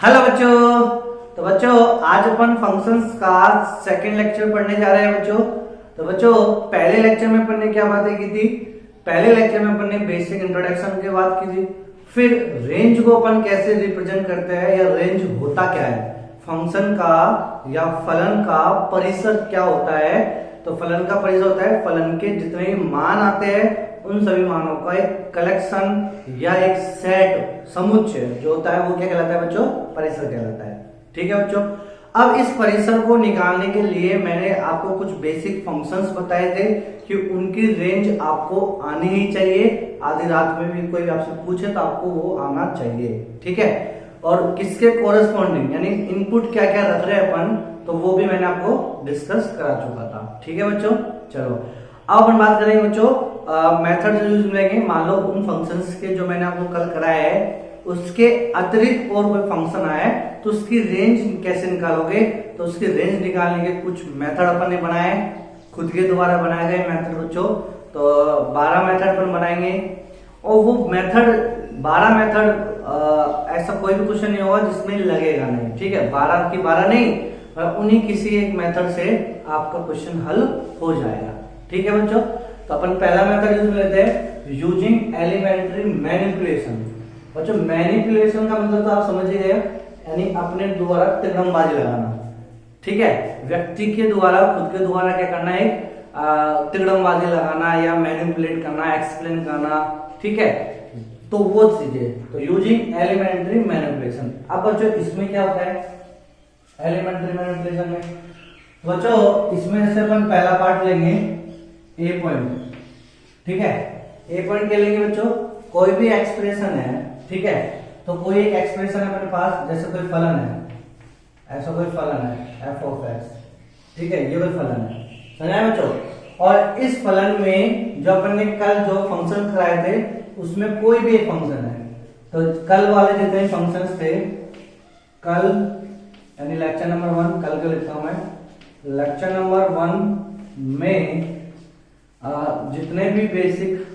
Hello बच्चों। तो बच्चों आज अपन फंक्शंस का सेकंड लेक्चर पढ़ने जा रहे हैं बच्चों। तो बच्चों पहले लेक्चर में अपन ने क्या बातें की थी? पहले लेक्चर में अपन ने बेसिक इंट्रोडक्शन की बात की थी, फिर रेंज को अपन कैसे रिप्रेजेंट करते हैं या रेंज होता क्या है, फंक्शन का या फलन का परिसर क्या होता है। तो फलन का परिसर होता है फलन के जितने भी मान आते हैं उन सभी मानों का एक कलेक्शन या एक सेट समुच्चय जो होता है वो क्या कहलाता है बच्चों? परिसर कहलाता है। ठीक है बच्चों, अब इस परिसर को निकालने के लिए मैंने आपको कुछ बेसिक फंक्शंस बताए थे कि उनकी रेंज आपको आनी ही चाहिए। आधी रात में भी कोई आपसे पूछे तो आपको वो आना चाहिए। ठीक है, और किसके कोरेस्पॉन्डिंग यानी इनपुट क्या क्या रख रहे हैं अपन, तो वो भी मैंने आपको डिस्कस करा चुका था। ठीक है बच्चों, चलो अब अपन बात करेंगे बच्चों मेथड यूज मिलेंगे। मान लो उन फंक्शंस के जो मैंने आपको कल कराया है उसके अतिरिक्त और कोई फंक्शन आया है तो उसकी रेंज कैसे निकालोगे। तो उसकी रेंज निकालने के कुछ मेथड अपन ने बनाए, खुद के द्वारा बनाए गए मेथड बच्चों। तो 12 मेथड अपन बनाएंगे और वो मेथड 12 मेथड ऐसा कोई भी क्वेश्चन नहीं होगा जिसमें लगेगा नहीं। ठीक है, 12 की 12 नहीं, उन्हीं किसी एक मेथड से आपका क्वेश्चन हल हो जाएगा। ठीक है बच्चों, तो अपन पहला मेथड यूज लेते हैं यूजिंग एलिमेंट्री मैनिपुलेशन। बच्चों मैनिपुलेशन का मतलब तो आप समझ ही गए, यानी अपने द्वारा तिरंगबाजी लगाना। ठीक है, व्यक्ति के द्वारा खुद के द्वारा क्या करना है, तिरंगबाजी लगाना या मैनिपुलेट करना, एक्सप्लेन करना। ठीक है, तो वो चीजें तो यूजिंग एलिमेंट्री मैनिपुलेशन। अब बच्चों इसमें क्या होता है एलिमेंट्री मैनिपुलेशन में? बच्चों इसमें जैसे अपन पहला पार्ट लेंगे ए पॉइंट। ठीक है, ए पॉइंट क्या लेंगे बच्चों? कोई भी एक्सप्रेशन है, ठीक है, तो कोई एक एक्सप्रेशन है अपने पास, जैसे कोई फलन है, ऐसा कोई फलन है एफ ऑफ एक्स। ठीक है, ये कोई फलन है, समझा बच्चों। और इस फलन में जो अपन ने कल जो फंक्शन कराए थे उसमें कोई भी एक फंक्शन है, तो कल वाले जितने फंक्शंस थे कल यानी लेक्चर नंबर 1 कल का लिखता हूं मैं, लेक्चर नंबर 1 में जितने भी बेसिक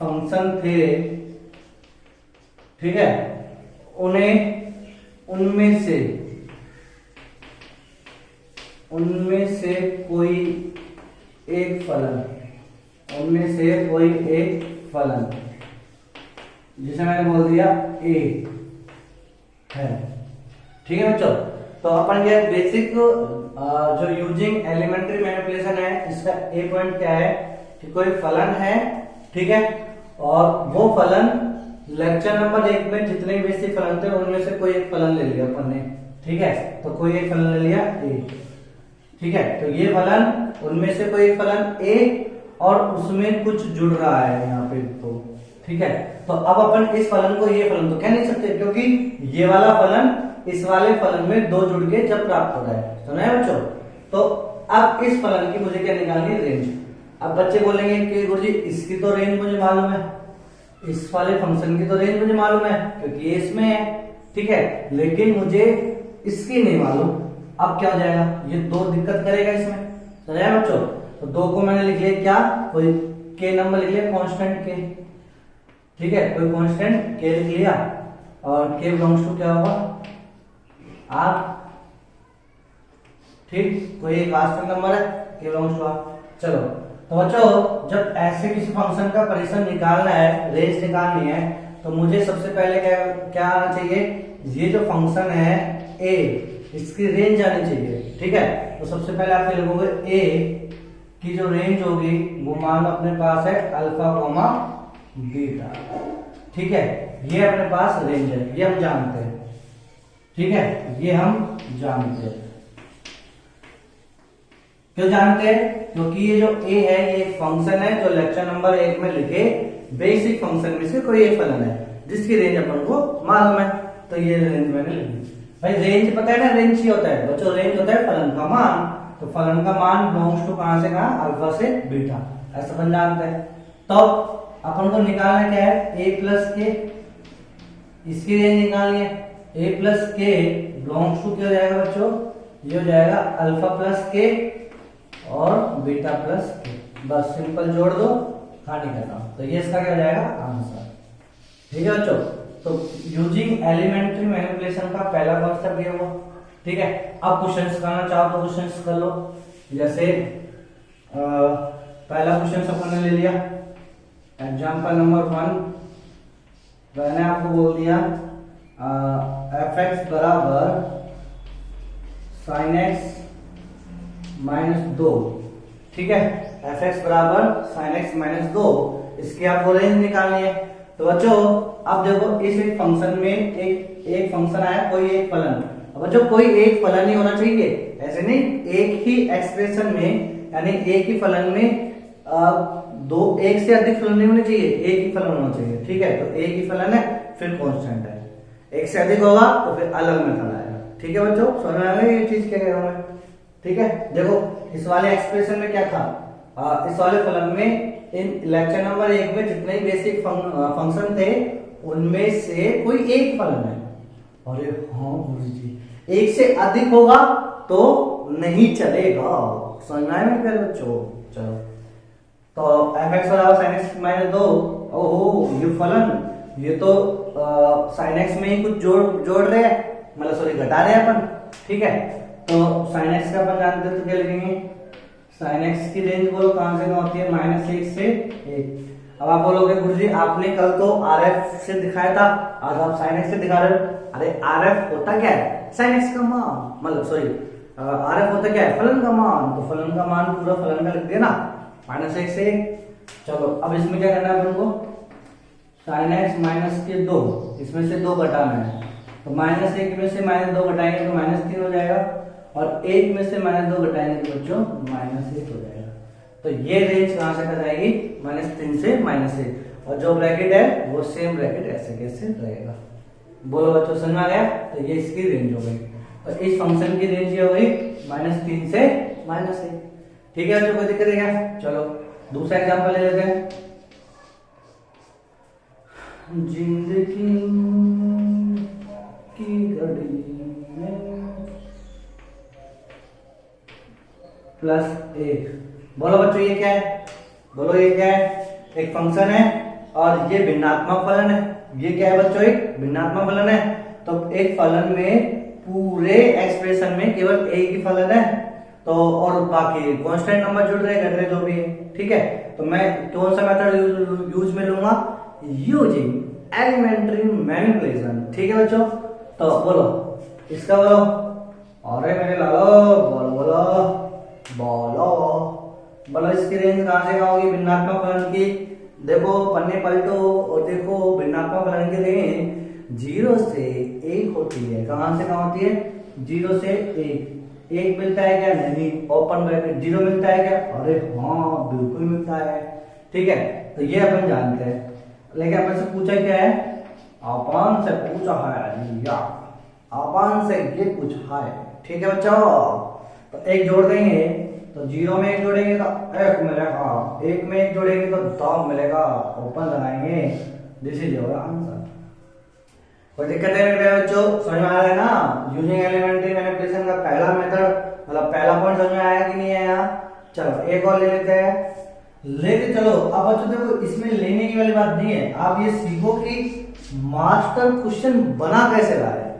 फंक्शन थे, ठीक है, उनमें से कोई एक फलन जिसे मैंने बोल दिया ए है। ठीक है बच्चों, तो अपन ये बेसिक जो यूजिंग एलिमेंट्री मैनिपुलेशन है इसका ए पॉइंट क्या है कि कोई फलन है, ठीक है, और वो फलन लेक्चर नंबर 1 में जितने बेसिक फलन थे उनमें से कोई एक फलन ले लिया अपन ने। ठीक है, तो कोई एक फलन ले लिया ए। ठीक है, तो ये फलन उनमें से कोई एक फलन ए और उसमें कुछ जुड़ रहा है यहाँ पे तो। ठीक है, तो अब अपन इस फलन को ये फलन तो कह नहीं सकते क्योंकि ये वाला फलन इस वाले फलन में दो जुड़ के जब प्राप्त हो रहा है, सुना है बच्चों। तो अब इस फलन की मुझे क्या निकालनी है? रेंज। अब बच्चे बोलेंगे कि गुरुजी इसकी तो रेंज मुझे मालूम है, इस वाले फंक्शन की तो रेंज मुझे मालूम है क्योंकि ये इसमें है। ठीक है, लेकिन मुझे इसकी नहीं मालूम। अब क्या हो जाएगा? ये दो दिक्कत करेगा इसमें, समझा है बच्चों। तो दो को मैंने लिख लिया क्या, कोई के नंबर लिख लिया, कांस्टेंट के। ठीक है, कोई कांस्टेंट के लिख लिया और के बिलोंग्स टू क्या होगा आर। ठीक, कोई एक वास्तविक नंबर है, के बिलोंग्स टू आर। चलो, तो बच्चों जब ऐसे किसी फंक्शन का परिसर निकालना है, रेंज निकालनी है, तो मुझे सबसे पहले क्या आना चाहिए? ये जो फंक्शन है ए, इसकी रेंज आनी चाहिए। ठीक है, तो सबसे पहले आप लिखोगे ए की जो रेंज होगी वो मान अपने पास है अल्फा कोमा बीटा। ठीक है, ये अपने पास रेंज है, ये हम जानते हैं। ठीक है, ये हम जानते हैं। क्यों जानते हैं? क्योंकि ये जो ए है ये एक फंक्शन है जो लेक्चर नंबर 1 में लिखे बेसिक फंक्शन में से कोई एक फलन है जिसकी रेंज अपन को मालूम है, तो ये रेंज मैंने लिखी। भाई रेंज पता है ना, रेंज ही होता है बच्चों, रेंज होता है फलन का मान। तो फलन का मान बिलोंग्स टू कहां से कहां, अल्फा से बीटा, ऐसा अपन जानते हैं। तो अपन को निकालना क्या है? ए प्लस के, इसकी रेंज निकालनी है। ए प्लस के बिलोंग्स टू क्या हो जाएगा बच्चों? ये हो जाएगा अल्फा प्लस के और बीटा प्लस के। बस सिंपल जोड़ दो हाँ नहीं करता, तो ये इसका क्या हो जाएगा आंसर। ठीक है बच्चों, तो यूजिंग एलिमेंट्री मैनिपुलेशन का पहला कॉन्सेप्ट ये हुआ। ठीक है, अब क्वेश्चंस करना चाहो तो क्वेश्चंस कर लो। जैसे पहला क्वेश्चन अपन ने ले लिया एग्जांपल नंबर 1, मैंने आपको बोल दिया एफ एक्स बराबर साइन एक्स माइनस 2। ठीक है, एफ एक्स बराबर साइन एक्स माइनस 2, इसकी आपको रेंज निकालनी है। तो बच्चों अब देखो इस एक फंक्शन में एक फंक्शन आया, कोई एक फलन। अब बच्चों कोई एक फलन ही होना चाहिए, ऐसे नहीं, एक ही एक्सप्रेशन में यानी एक ही फलन में एक से अधिक फलन नहीं होने चाहिए, एक ही फलन होना चाहिए। ठीक है, तो एक ही फलन है फिर कांस्टेंट है, एक से अधिक होगा तो फिर अलग मेथड आएगा। ठीक है बच्चों, समझ में आ गया ये चीज क्या कह रहा हूं मैं। ठीक है, देखो इस वाले एक्सप्रेशन में क्या था, इस वाले फलन में इन लेक्चर नंबर 1 में जितने बेसिक फंक्शन थे उनमें से कोई एक फलन है। अरे हाँ गुरुजी, एक से अधिक होगा तो नहीं चलेगा, समझ में आया मेरे प्यारे बच्चों। चलो, तो एफ एक्स बराबर साइन एक्स माइनस 2, ओहो ये फलन, ये तो साइन एक्स में ही कुछ जोड़ रहे हैं, मतलब सॉरी घटा रहे हैं अपन। ठीक है, तो साइन एक्स का अपन जानते हैं तो क्या लिखेंगे, साइन एक्स की रेंज बोलो कहां से कहां होती है, -1 से 1। अब आप बोलोगे गुरुजी आपने कल तो आर एफ से दिखाया था, आज आप साइन एक्स से दिखा रहे हो। अरे आर एफ होता क्या है, साइन एक्स का मान, मतलब सॉरी आर एफ होता क्या है, फलन का मान। तो फलन का मान पूरा फलन का लिख दिया ना, -1 से 1। चलो अब इसमें क्या करना है अपन को, साइन एक्स माइनस के 2, इसमें से 2 घटाना है। तो -1 में से -2 घटाएंगे तो -3 हो जाएगा, और 1 में से -2 घटाएंगे तो बच्चों -1 हो जाएगा। तो ये रेंज कहां से कट जाएगी, -3 से -1, और जो ब्रैकेट है वो सेम ब्रैकेट ऐसे कैसे रहेगा। बोलो बच्चों समझ में आ गया। तो ये इसकी रेंज हो गई, और इस फंक्शन की रेंज ये हो गई -3 से -1। ठीक है बच्चों, कोई दिक्कत है क्या। चलो दूसरा एग्जांपल ले लेते हैं। जिंदगी की घड़ी में +1। बोलो बच्चों ये क्या है, बोलो ये क्या है, एक फंक्शन है और ये भिन्नात्मक फलन है। ये क्या है बच्चों, एक भिन्नात्मक फलन है। तो एक फलन में पूरे एक्सप्रेशन में केवल एक ही फलन है, तो और बाकी कांस्टेंट नंबर जुड़ रहे घट रहे जो भी है। ठीक है, तो मैं कौन सा मेथड यूज में लूंगा, यूजिंग एलिमेंट्री मैनिपुलेशन। ठीक है बच्चों, तो बोलो इसका बोलो, अरे मेरे लालो बोलो बोलो बोलो बोलो, इसकी रेंज कहां से कहां होगी, भिन्नात्मक फलन की। देखो पन्ने पलटो और देखो भिन्नात्मक फलन की रेंज 0 से 1 होती है। कहां से कहां होती है, 0 से 1। 1 मिलता है क्या, नहीं, ओपन ब्रैकेट 0 मिलता है क्या, अरे हाँ बिल्कुल मिलता है। ठीक है, तो ये अपन जानते हैं, लेकिन अपन से पूछा क्या है, अपन से पूछा है या अपन से ये पूछा है। ठीक है बच्चों, तो 1 जोड़ देंगे तो 0 में 1 जोड़ेंगे तो 1 मिलेगा, 1 में 1 जोड़ेंगे तो 2 मिलेगा, ओपन लगाएंगे, दिस इज योर आंसर। कोई दिक्कत है मेरे बच्चों, समझ में आ रहा है ना। यूजिंग एलिमेंट्री मैनिपुलेशन का पहला मेथड, मतलब पहला पॉइंट समझ में आया कि नहीं आया। चलो एक और ले लेते हैं, लेके चलो। अब बच्चों देखो इसमें लेने की वाली बात नहीं है, आप ये सीखो कि मास्टर क्वेश्चन बना कैसे रहा है।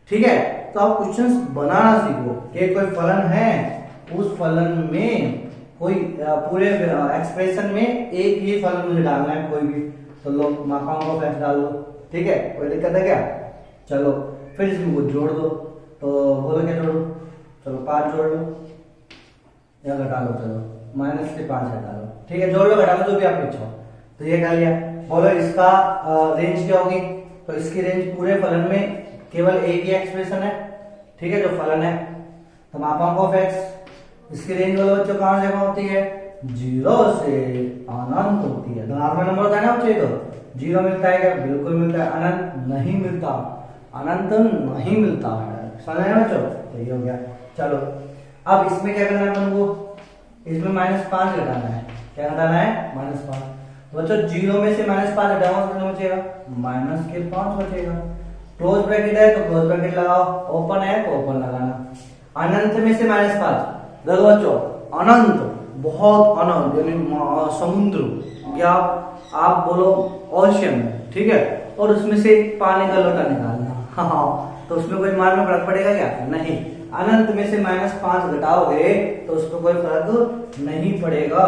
ठीक है, तो आप क्वेश्चंस बनाना सीखो कि कोई फलन है, उस फलन में कोई पूरे एक्सप्रेशन में एक ही फलन मुझे डालना है कोई भी, तो लो मापाओं को फैक्ट डाल दो। ठीक है, कोई दिक्कत है क्या। चलो फिर इसमें कुछ जोड़ दो, तो बोलो क्या जोड़ो, चलो 5 जोड़ लो या घटा लो, चलो -5 घटा लो। ठीक है, जोड़ लो घटा लो जो भी आप इच्छा हो। तो ये कर लिया, बोलो इसका रेंज क्या होगी, तो इसकी रेंज पूरे फलन में केवल एक ही एक्सप्रेशन है। ठीक है, जो फलन है, तो मापांक ऑफ एक्स, इसकी रेंज बोलो बच्चों कहां से कहां होती है, 0 से अनंत होती है। धनात्मक नंबर होता है ना बच्चों, तो 0 मिलता है क्या, बिल्कुल मिलता है, अनंत नहीं मिलता, अनंत नहीं मिलता है। समझ आया बच्चों, तो ये हो गया। चलो अब इसमें क्या करना है अपन को, इसमें -5 घटाना है। क्या घटाना है, -5। बच्चों 0 में से -5 घटाओ तो कितना बचेगा, -5 बचेगा। क्लोज ब्रैकेट है तो क्लोज ब्रैकेट लगाओ, ओपन है तो ओपन लगाना। अनंत में से -5, देखो बच्चों अनंत, बहुत अनंत यानी समुद्र, या आप बोलो ओशियन में, ठीक है, और उसमें से एक पानी का लोटा निकालना, हाँ, तो उसमें कोई मान में फर्क पड़ेगा क्या? नहीं। अनंत में से -5 घटाओगे तो उसमें कोई फर्क नहीं पड़ेगा,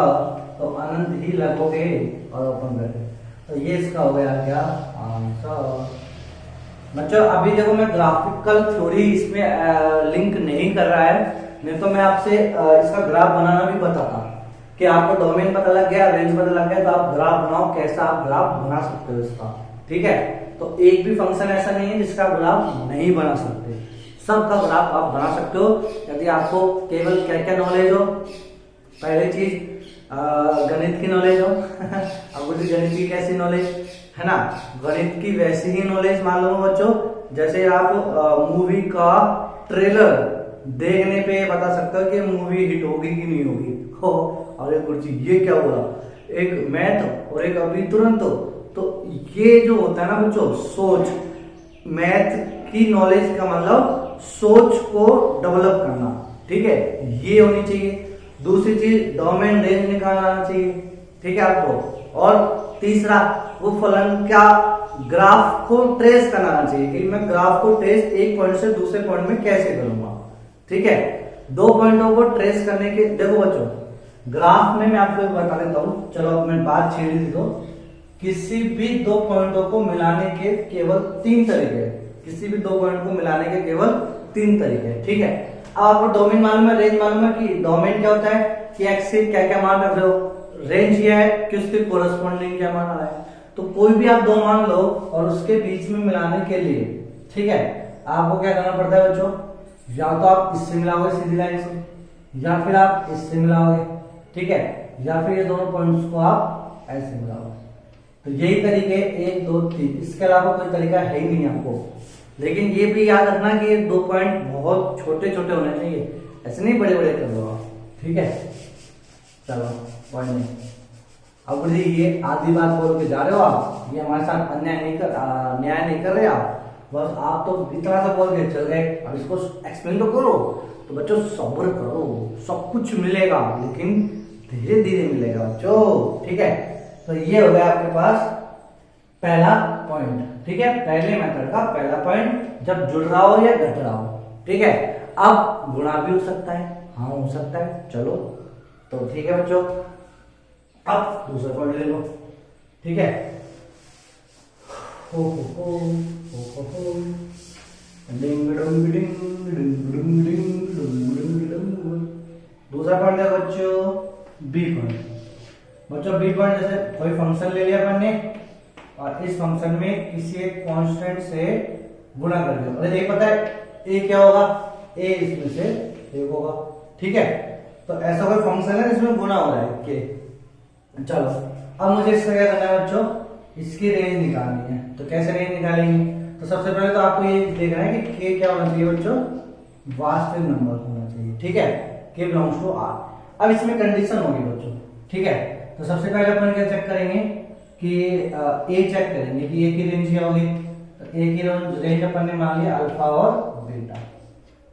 तो अनंत ही लगोगे और ओपन करोगे। तो ये इसका हो गया क्या आंसर। बच्चों अभी देखो मैं ग्राफिकल थ्योरी इसमें लिंक नहीं कर रहा है, नहीं तो मैं आपसे इसका ग्राफ बनाना भी बताता कि आपको डोमेन पता लग गया, रेंज पता लग गया, तो आप ग्राफ बनाओ, कैसा आप ग्राफ बना सकते हो इसका, ठीक है। तो एक भी फंक्शन ऐसा नहीं है जिसका ग्राफ नहीं बना सकते, सबका ग्राफ आप बना सकते हो यदि आपको केवल क्या क्या नॉलेज हो। पहली चीज गणित की नॉलेज हो अब गणित की कैसी नॉलेज है ना, गणित की वैसी ही नॉलेज मालूम हो बच्चों, जैसे आप मूवी का ट्रेलर देखने पे बता सकते हो कि मूवी हिट होगी कि नहीं होगी। हो अरे गुरुजी ये क्या हो रहा, एक मैथ और एक अभी तुरंत, तो ये जो होता है ना बच्चों सोच, मैथ की नॉलेज का मतलब सोच को डेवलप करना, ठीक है, ये होनी चाहिए। दूसरी चीज डोमेन रेंज निकालना आना चाहिए, ठीक है आपको। और तीसरा वो फलन का ग्राफ को ट्रेस करना आना चाहिए कि मैं ग्राफ को ट्रेस एक पॉइंट से दूसरे पॉइंट में कैसे करूंगा, ठीक है। 2 पॉइंटों को ट्रेस करने के देखो बच्चों ग्राफ में मैं आपको बता देता हूं, चलो अब मैं बात छेड़ दी, तो किसी भी 2 पॉइंटों को मिलाने के केवल 3 तरीके, किसी भी 2 पॉइंट को मिलाने के केवल 3 तरीके, ठीक है। अब आपको डोमेन मालूम है, रेंज मालूम है कि डोमेन क्या होता है कि एक्स से क्या क्या मान रख रहे हो, रेंज ये है कि उसके कोरस्पॉन्डिंग क्या मान आ रहा है। तो कोई भी आप 2 मान लो और उसके बीच में मिलाने के लिए, ठीक है, आपको क्या करना पड़ता है बच्चों, या तो आप इससे मिलाओगे सीधी लाइन से, या फिर आप इससे मिलाओगे, ठीक है, या फिर ये दोनों पॉइंट्स को आप ऐसे मिलाओगे। तो यही तरीके 1 2 3, इसके अलावा कोई तरीका है ही नहीं आपको। लेकिन ये भी याद रखना कि ये 2 पॉइंट बहुत छोटे छोटे होने चाहिए, ऐसे नहीं बड़े बड़े कर लो आप, ठीक है। चलो पॉइंट नहीं, अब ये आधी बात बोल के जा रहे हो आप, ये हमारे साथ अन्याय नहीं कर रहे आप, बस आप तो इतना सा बोल के चल गए, अब इसको एक्सप्लेन तो करो। तो बच्चों सब्र करो, सब कुछ मिलेगा लेकिन धीरे धीरे मिलेगा बच्चों, ठीक है। तो ये हो गया आपके पास पहला पॉइंट, ठीक है, पहले मेथड का पहला पॉइंट, जब जुड़ रहा हो या घट रहा हो, ठीक है। अब गुणा भी हो सकता है, हाँ हो सकता है, चलो तो ठीक है बच्चों। अब दूसरा पॉइंट ले लो, ठीक है। हो दूसरा पॉइंट है बच्चों बी पॉइंट। बच्चों बी पॉइंट जैसे कोई फंक्शन ले लिया अपन ने और इस फंक्शन में किसी एक कांस्टेंट से गुणा कर दिया, अरे एक पता है ए क्या होगा, ए इसमें से एक होगा, ठीक है। तो ऐसा कोई फंक्शन है जिसमें गुणा हो रहा है के। चलो अब मुझे इसका क्या करना है बच्चों, इसकी रेंज निकालनी है। तो कैसे रेंज निकालेंगे, तो सबसे पहले तो आपको ये देखना है कि के क्या होना चाहिए बच्चों, वास्तविक नंबर होना चाहिए, ठीक है, के बिलोंग्स टू आर। अब इसमें कंडीशन होगी बच्चों, ठीक है। तो सबसे पहले अपन क्या चेक करेंगे कि ए चेक करेंगे कि ए की रेंज क्या होगी। तो ए की रेंज अपन ने मान लिया अल्फा और बीटा,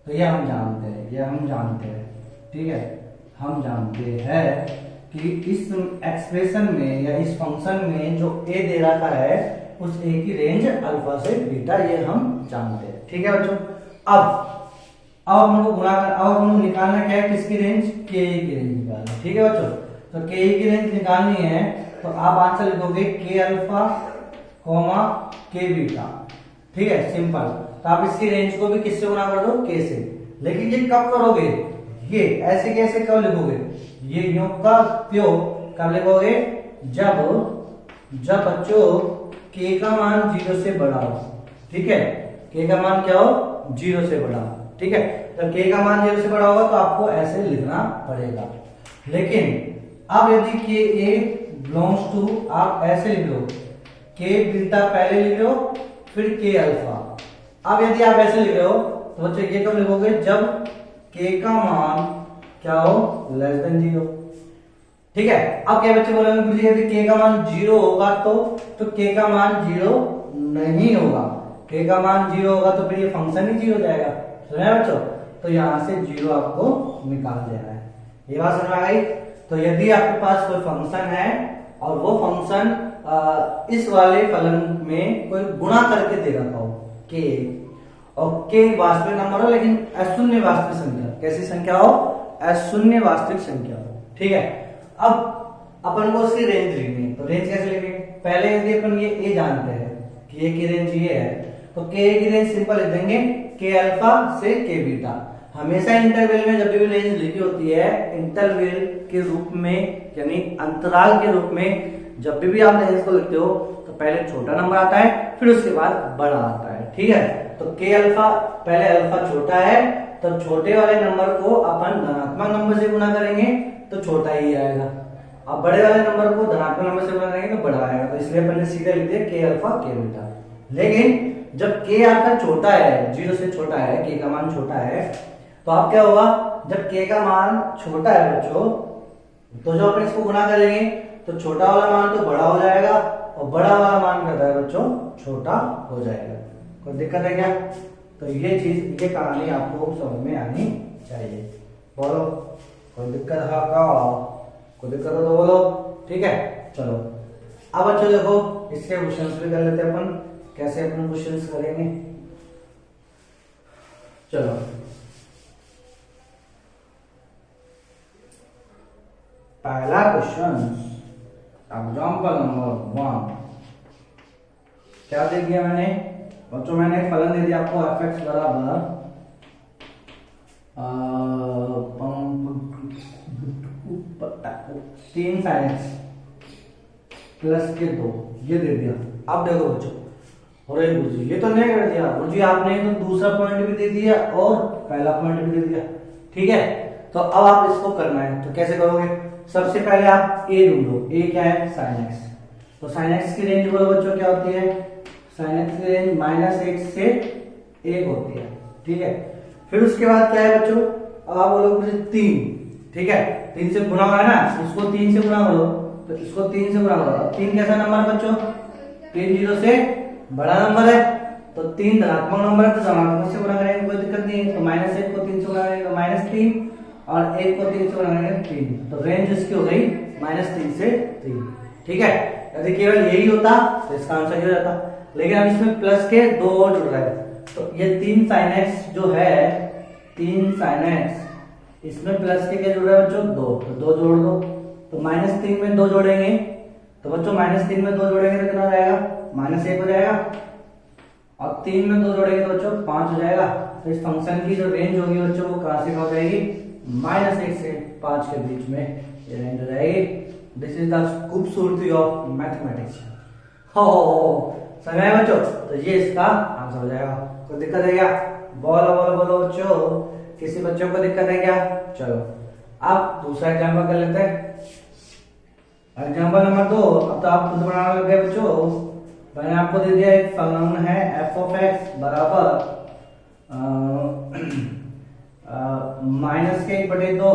तो ये हम जानते हैं, ये हम जानते हैं, ठीक है, हम जानते हैं कि इस एक्सप्रेशन में या इस फंक्शन में जो ए दे रखा है उस ए की रेंज अल्फा से बीटा, ये हम जानते हैं, ठीक है बच्चों। अब हमको गुणा कर, अब हमको निकालना क्या है, किसकी रेंज, के की रेंज निकालना, ठीक है बच्चों। तो के की रेंज निकालनी है तो आप आंसर लिखोगे के अल्फा कॉमा के बीटा, ठीक है, सिंपल। तो आप इसकी रेंज को भी किससे गुणा कर दो, के से। लेकिन ये कब करोगे, ये ऐसे कैसे कब लिखोगे, ये यूं का त्यों कब लिखोगे, जब बच्चों के का मान 0 से बड़ा हो, ठीक है, के का मान क्या हो, 0 से बड़ा, ठीक है। जब के का मान 0 से बड़ा होगा तो आपको ऐसे लिखना पड़ेगा। लेकिन अब यदि के ए बिलोंग्स टू, आप ऐसे लिख लो, के बीटा पहले लिख लो फिर के अल्फा। अब यदि आप ऐसे लिख रहे हो तो बच्चों ये कब लिखोगे, जब के का मान क्या हो, लेस देन 0, ठीक है। अब क्या बच्चे बोलेंगे यदि के का मान 0 होगा तो के का मान 0 नहीं होगा, के का मान 0 होगा तो फिर ये फंक्शन ही 0 हो जाएगा, सुना बच्चों। तो यहां से 0 आपको निकाल देना है, ये बात समझ में आ गई। तो यदि आपके पास कोई फंक्शन है और वो फंक्शन इस वाले फलन में कोई गुणा करके दे रखा हो के, और के वास्तविक नंबर हो लेकिन अशून्य वास्तविक संख्या, कैसी संख्या हो, अशून्य वास्तविक संख्या हो। ठीक है, अब अपन को उसकी रेंज लिखनी है, तो रेंज कैसे लिखेंगे, पहले यदि अपन ये ए जानते हैं कि ये की रेंज ये है, तो के की रेंज सिंपल लिख देंगे के अल्फा से के बीटा। हमेशा इंटरवल में जब भी रेंज लिखी होती है इंटरवल के रूप में, यानी अंतराल के रूप में जब भी आप रेंज को लिखते हो तो पहले छोटा नंबर आता है फिर उसके बाद बड़ा आता है। ठीक है, तो के अल्फा, पहले अल्फा छोटा है तो छोटे वाले नंबर को अपन धनात्मक नंबर से गुना करेंगे तो छोटा ही आएगा, अब बड़े वाले नंबर को धनात्मक नंबर से गुना करेंगे तो बड़ा आएगा, तो इसलिए अपन ने सीधे लिख दिया के अल्फा के बीटा। लेकिन जब के आपका छोटा है, 0 से छोटा है, के का मान छोटा है, तो आप क्या होगा, जब के का मान छोटा है बच्चों, तो जो अपन इसको गुना करेंगे तो छोटा वाला मान तो बड़ा हो जाएगा और बड़ा वाला मान कहता है बच्चों छोटा हो जाएगा। कोई दिक्कत है क्या? तो ये चीज, ये कहानी आपको समझ में आनी चाहिए। बोलो कोई दिक्कत है का? कोई दिक्कत हो तो बोलो। ठीक है, चलो अब बच्चों देखो इसके क्वेश्चंस भी कर लेते हैं अपन, कैसे अपन क्वेश्चंस करेंगे। चलो पहला क्वेश्चन, एग्जाम्पल नंबर 1, क्या दे दिया मैंने बच्चों, मैंने एक फलन दे दिया आपको एफ एक्स बराबर 3 sin x प्लस के 2, ये दे दिया। अब देखो बच्चों, अरे गुरुजी ये तो नहीं कर दिया गुरुजी आपने, तो दूसरा पॉइंट भी दे दिया और पहला पॉइंट भी दे दिया। ठीक है, तो अब आप इसको करना है, तो कैसे करोगे, सबसे पहले आप a ढूंढो, a क्या है sin x, तो sin x की रेंज बोलो बच्चों क्या होती है, sin x की रेंज -1 से 1 होती है। ठीक है, फिर उसके बाद क्या है बच्चों, अब आप बोलो मुझे 3, ठीक है 3 से गुना हुआ है ना, इसको 3 से गुना करो, तो इसको 3 से गुना करो। 3 कैसा नंबर है बच्चों, 3 0 से बड़ा नंबर है, तो 3 धनात्मक नंबर है तो धनात्मक से गुना करेंगे कोई दिक्कत नहीं है, तो -1 को 3 से गुना करेंगे तो -3 और 1 को 3 से गुना करेंगे 3, तो रेंज इसकी हो गई -3 से 3। ठीक है, यदि केवल यही होता तो इसका आंसर ये हो जाता, लेकिन अब इसमें प्लस के 2 और जुड़ रहा है, तो ये 3 sin x जो है, 3 sin x, इसमें प्लस के क्या जुड़ रहा है बच्चों 2, तो 2 जोड़ दो, तो -3 में 2 जोड़ेंगे तो बच्चों -3 में 2 जोड़ेंगे तो कितना हो जाएगा, -1 हो जाएगा, और 3 में 2 जोड़ेंगे तो बच्चों 5 हो जाएगा। तो इस फंक्शन की जो रेंज होगी बच्चों वो कहां से हो जाएगी, -1 से 5 के बीच में ये रेंज हो जाएगी। दिस इज द खूबसूरती ऑफ मैथमेटिक्स। हो समझ आया बच्चों, तो ये इसका आंसर हो जाएगा। कोई दिक्कत है क्या, बोलो बोलो बोलो बच्चों, किसी बच्चों को दिक्कत है क्या? चलो अब दूसरा एग्जाम्पल कर लेते हैं, एग्जाम्पल नंबर 2। अब तो आप खुद बनाने लग गए बच्चों, मैंने आपको दे दिया एक फलन है f ऑफ x बराबर -1/2,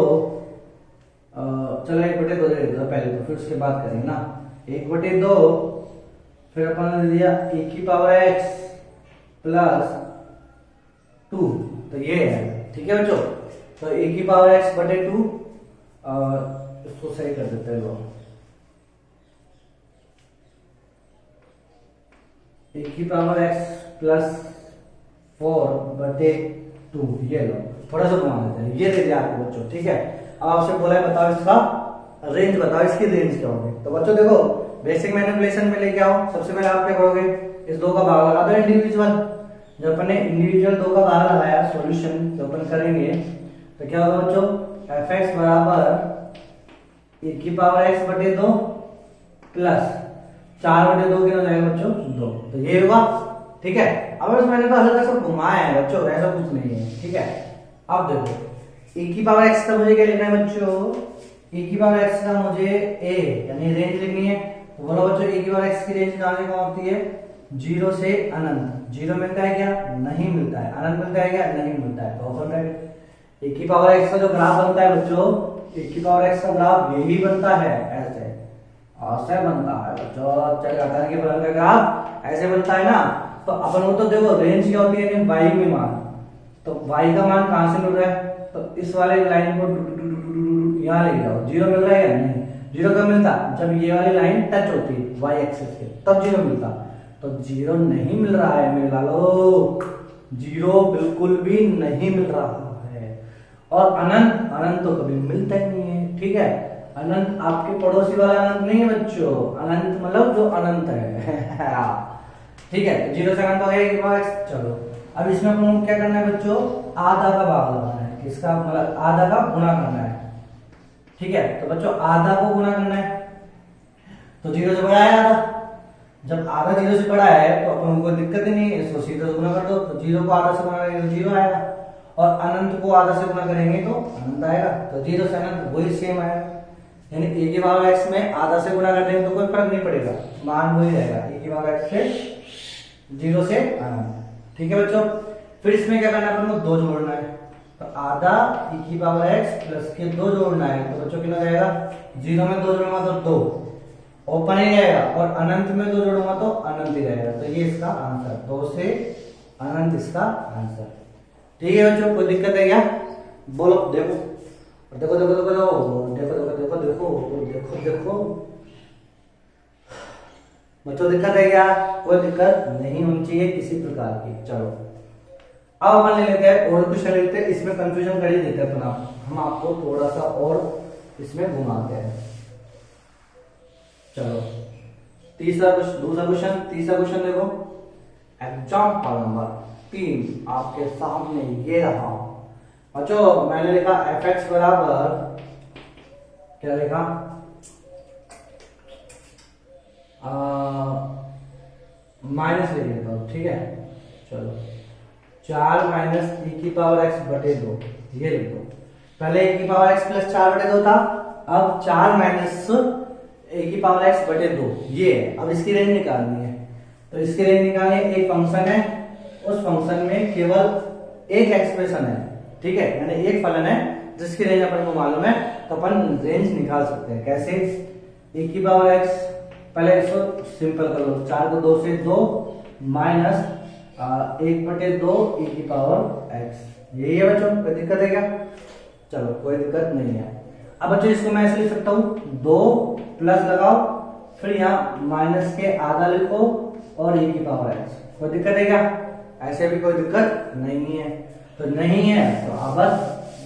चलो 1/2 दे देता पहले, तो फिर उसके बाद करेंगे ना, 1/2, फिर अपन ने दे दिया e⁻x प्लस 2, तो ये है। ठीक है बच्चों, तो e⁻x/2, इसको सही कर देते हैं लोग, e⁻x प्लस 4/2, ये लो, थोड़ा सा घुमा देते हैं, ये दे दिया आपको बच्चों। ठीक है, अब आपसे बोला है बताओ इसका रेंज, बताओ इसकी रेंज क्या होगी। तो बच्चों देखो बेसिक मैनिपुलेशन में लेके आओ, सबसे पहले आप क्या करोगे, इस 2 का भाग लगा दो इंडिविजुअल, जब अपन ने इंडिविजुअल 2 का भाग लगाया सॉल्यूशन जो अपन करेंगे तो क्या होगा बच्चों, f(x) बराबर e⁻x/2 प्लस 4/2 कितना जाएगा बच्चों 2, तो ये होगा। ठीक है, अब मैंने तो हल्का सा घुमाया है बच्चों, ऐसा कुछ नहीं है। ठीक है, अब देखो e⁻x का मुझे क्या लिखना है बच्चों, e⁻x का मुझे a यानी रेंज लिखनी है, तो बोलो बच्चों e⁻x की रेंज कहां होती है, 0 से अनंत। 0 मिलता है क्या, नहीं मिलता है, अनंत मिलता है क्या, नहीं मिलता है, तो ओपन ब्रैकेट। e⁻x का जो ग्राफ बनता है बच्चों, e⁻x का ग्राफ यही बनता है, ऐसे ऐसे बनता है बच्चों, चक्कर के फलन का ग्राफ ऐसे बनता है ना। तो अपन को तो देखो रेंज क्या होती है, y में मान, तो y का मान कहां से मिल रहा है, तो इस वाले लाइन को यहाँ ले जाओ, 0 मिल रहा है या नहीं, जीरो कब मिलता? जब ये वाली लाइन टच होती वाई एक्सिस के, तब जीरो मिलता। तो जीरो नहीं मिल रहा है मेरे लालो, जीरो बिल्कुल भी नहीं मिल रहा है। और अनंत, अनंत तो कभी मिलता ही नहीं है, ठीक है। अनंत आपके पड़ोसी वाला अनंत नहीं है बच्चों, अनंत मतलब जो अनंत है ठीक है। जीरो से अनंत हो गया x। चलो अब इसमें अपन क्या करना है बच्चों, आधा का भाग लगाना है, किसका मतलब आधा का गुणा करना है, ठीक है। तो बच्चों आधा को गुणा करना है, तो जीरो से बड़ा है आधा, जब आधा जीरो से बड़ा है तो अपन को दिक्कत ही नहीं है, इसको सीधा गुणा कर दो। तो जीरो को आधा से गुणा करेंगे तो जीरो आएगा, और अनंत को आधा से गुणा करेंगे तो अनंत आएगा। तो जीरो से अनंत वही सेम आएगा, यानी ए की पावर एक्स में आधा से गुणा कर देंगे तो कोई फर्क नहीं पड़ेगा, मान वही रहेगा, ए की पावर एक्स से जीरो से अनंत, ठीक है बच्चों। फिर इसमें क्या करना है अपन को, दो जोड़ना है। तो आधा e की पावर x प्लस के दो जोड़ना है, तो बच्चों कितना जाएगा, जीरो में दो जोड़ूंगा तो दो, ओपन ही रहेगा, और अनंत में दो जोड़ूंगा तो अनंत ही रहेगा। तो ये इसका आंसर, दो से अनंत इसका आंसर, ठीक है बच्चों। कोई दिक्कत है क्या? बोलो, देखो देखो देखो देखो देखो देखो देखो देखो देखो देखो बच्चों, दिक्कत है क्या? कोई दिक्कत नहीं होनी चाहिए किसी प्रकार की। चलो अब अपन ले लेते हैं और क्वेश्चन लेते हैं, इसमें कंफ्यूजन कर ही देते हैं अपन, हम आपको थोड़ा सा और इसमें घुमाते हैं। चलो दूसरा क्वेश्चन, तीसरा क्वेश्चन देखो, एग्जाम्पल नंबर 3 आपके सामने ये रहा बच्चों। मैंने लिखा fx बराबर, क्या लिखा, माइनस ले लेता हूं, ठीक है। चलो 4 माइनस e की पावर x बटे 2, ये लिख दो। पहले e की पावर x प्लस 4 बटे 2 था, अब 4 माइनस e की पावर x बटे 2 ये है। अब इसकी रेंज निकालनी है, तो इसकी रेंज निकालनी है, एक फंक्शन है, उस फंक्शन में केवल एक एक्सप्रेशन है, ठीक है, यानी एक फलन है जिसकी रेंज अपन को मालूम है, तो अपन रेंज निकाल सकते हैं। कैसे? e की पावर x, पहले इसको सिंपल कर लो, 4 को 2 से 2 माइनस 1 बटे 2 e की पावर x, यही है बच्चों। कोई दिक्कत है क्या? चलो कोई दिक्कत नहीं है। अब बच्चों इसको मैं ऐसे लिख सकता हूँ, 2 प्लस लगाओ, फिर यहाँ माइनस के आधा लिखो और e की पावर x। कोई दिक्कत है क्या? ऐसे भी कोई दिक्कत नहीं है, तो नहीं है तो अब बस,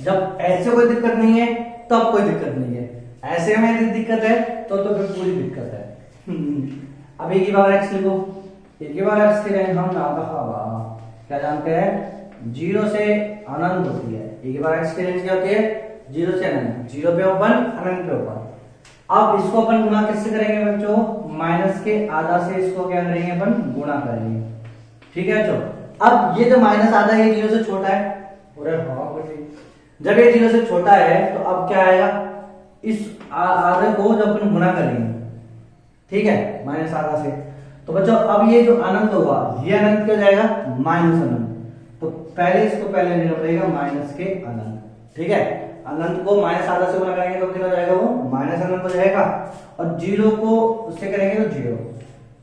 जब ऐसे कोई दिक्कत नहीं है तब तो कोई दिक्कत नहीं है, ऐसे में यदि दिक्कत है तो फिर पूरी दिक्कत है। अब e की पावर x लिखो, e की पावर x की रेंज हम क्या जानते हैं, जीरो से अनंत होती है। e की पावर x की रेंज क्या होती है, जीरो से अनंत, जीरो पे ओपन, अनंत पे ओपन। अब इसको अपन गुणा किससे करेंगे बच्चों, माइनस के आधा से इसको क्या करेंगे अपन, गुणा करेंगे, ठीक है बच्चों। अब ये जो माइनस आधा है जीरो से छोटा है, जब ये जीरो से छोटा है तो अब क्या आएगा, इस आधे को जब अपन गुणा करेंगे, ठीक है, माइनस आधा से, तो बच्चों अब ये जो अनंत होगा, ये अनंत क्या हो जाएगा, माइनस अनंत। तो पहले इसको पहले लेना पड़ेगा माइनस के अनंत, ठीक है। अनंत को माइनस आधा से गुणा करेंगे तो कितना हो जाएगा, वो माइनस अनंत हो जाएगा, और जीरो को उससे करेंगे तो जीरो।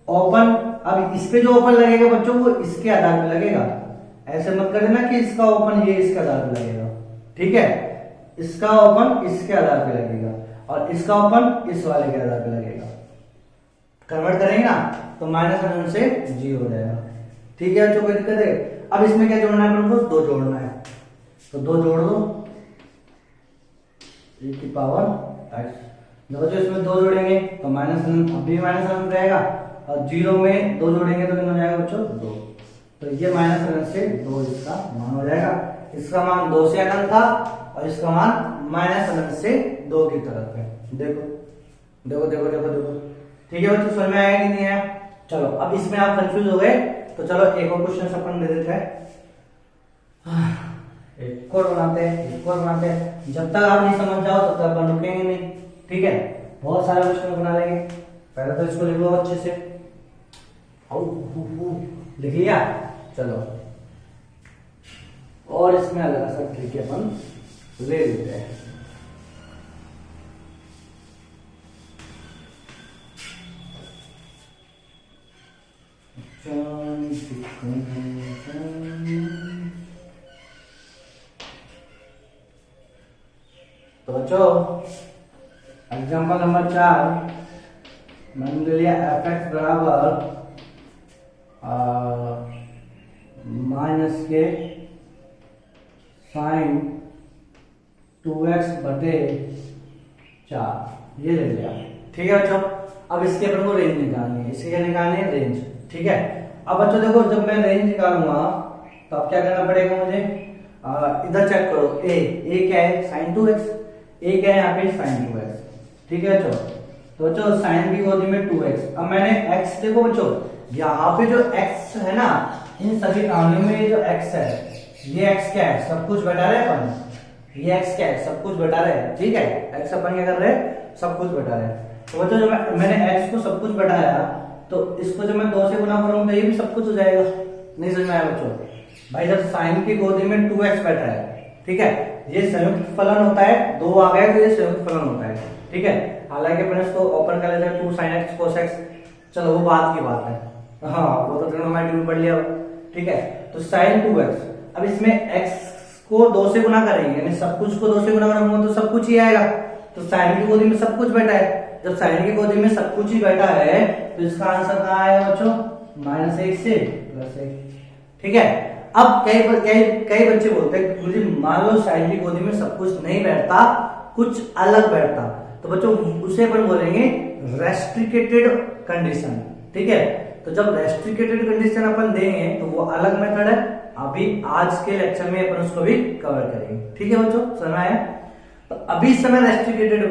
ओपन, अब इस पे जो ओपन लगेगा बच्चों वो इसके आधार पे लगेगा, ऐसे मत कर देना कि इसका ओपन ये इसके आधार पे लगेगा, ठीक है। इसका ओपन इसके आधार पे लगेगा और इसका ओपन इस वाले के आधार पे लगेगा। कन्वर्ट करेंगे ना तो माइनस अनंत से जीरो हो जाएगा, ठीक है बच्चों, कोई दिक्कत है? अब इसमें क्या जोड़ना है अपन को, दो जोड़ना है, तो दो जोड़ दो, e की पावर x। जब बच्चों इसमें दो जोड़ेंगे तो माइनस अनंत, अभी माइनस अनंत रहेगा, और जीरो में दो जोड़ेंगे तो कितना हो जाएगा बच्चों, दो। तो ये माइनस अनंत से दो इसका मान हो जाएगा। इसका मान 2 से अनंत था और इसका मान माइनस अनंत से 2 की तरफ है। देखो देखो देखो देखो देखो, ठीक है बच्चों, समझ में आया कि नहीं आया? चलो अब इसमें आप कंफ्यूज हो गए तो चलो एक और क्वेश्चन अपन दे देते हैं, एक और बनाते हैं, एक और बनाते हैं। जब तक आप नहीं समझ जाओ तब तक अपन रुकेंगे नहीं, ठीक है। बहुत सारे क्वेश्चन बना लेंगे, पहले तो इसको लिख लो अच्छे से, लिख लिया। चलो और इसमें अलग सा ट्रिक अपन ले लेते हैं। तो बच्चों एग्जाम्पल नंबर 4, मैंने ले लिया एफ एक्स बराबर माइनस के साइन 2x बटे 4, ये ले लिया। ठीक है बच्चों, अब इसके अपन को रेंज निकालनी है। इसकी क्या निकालनी है? रेंज। ठीक है, अब बच्चों देखो, जब मैं रेंज निकालूंगा तो अब क्या करना पड़ेगा मुझे? इधर चेक करो, ए क्या है? Sign 2x। ए क्या है यहाँ पे? Sign 2x। ठीक है बच्चों, तो बच्चों साइन की गोदी में 2x। अब मैंने x, देखो बच्चों यहाँ पे जो x है ना, इन सभी कहानियों में ये जो x है, ये x क्या है? सब कुछ बटा रहे अपन। ये x क्या है? सब कुछ बटा रहे हैं। ठीक है, x अपन क्या कर रहे हैं? सब कुछ बटा रहे हैं। तो बच्चों जब मैंने x को सब कुछ बताया, तो इसको जब मैं 2 से गुना करूंगा ये भी सब कुछ हो जाएगा। नहीं समझ में आया बच्चों? भाई जब साइन की गोदी में 2x बैठा है, ठीक है, ये संयुक्त फलन होता है। 2 आ गए तो ये संयुक्त फलन होता है। ठीक है, हालांकि अपन इसको ओपन कर लेते हैं 2 sin x cos x, चलो वो बात की बात है। हाँ, वो तो ट्रिग्नोमेट्री में पढ़ लिया। ठीक है, तो sin 2x, अब इसमें x को 2 से गुना करेंगे, यानी सब कुछ को 2 से गुना करूंगा तो सब कुछ ही आएगा। तो साइन की गोदी में सब कुछ बैठा है, जब साइन की गोदी में सब कुछ ही बैठा है तो इसका आंसर कहाँ आएगा बच्चों? -1 से +1। ठीक है, अब कई बच्चे बोलते हैं गुरुजी मान लो साइन की गोदी में सब कुछ नहीं बैठता, कुछ अलग बैठता, तो बच्चों उसे अपन बोलेंगे रेस्ट्रिक्टेड कंडीशन। ठीक है, तो जब रेस्ट्रिक्टेड कंडीशन अपन देंगे तो वो अलग मेथड है। अभी आज के लेक्चर में अपन उसको भी कवर करेंगे। ठीक है बच्चों, समझ आया? तो अभी इस समय रेस्ट्रिक्टेड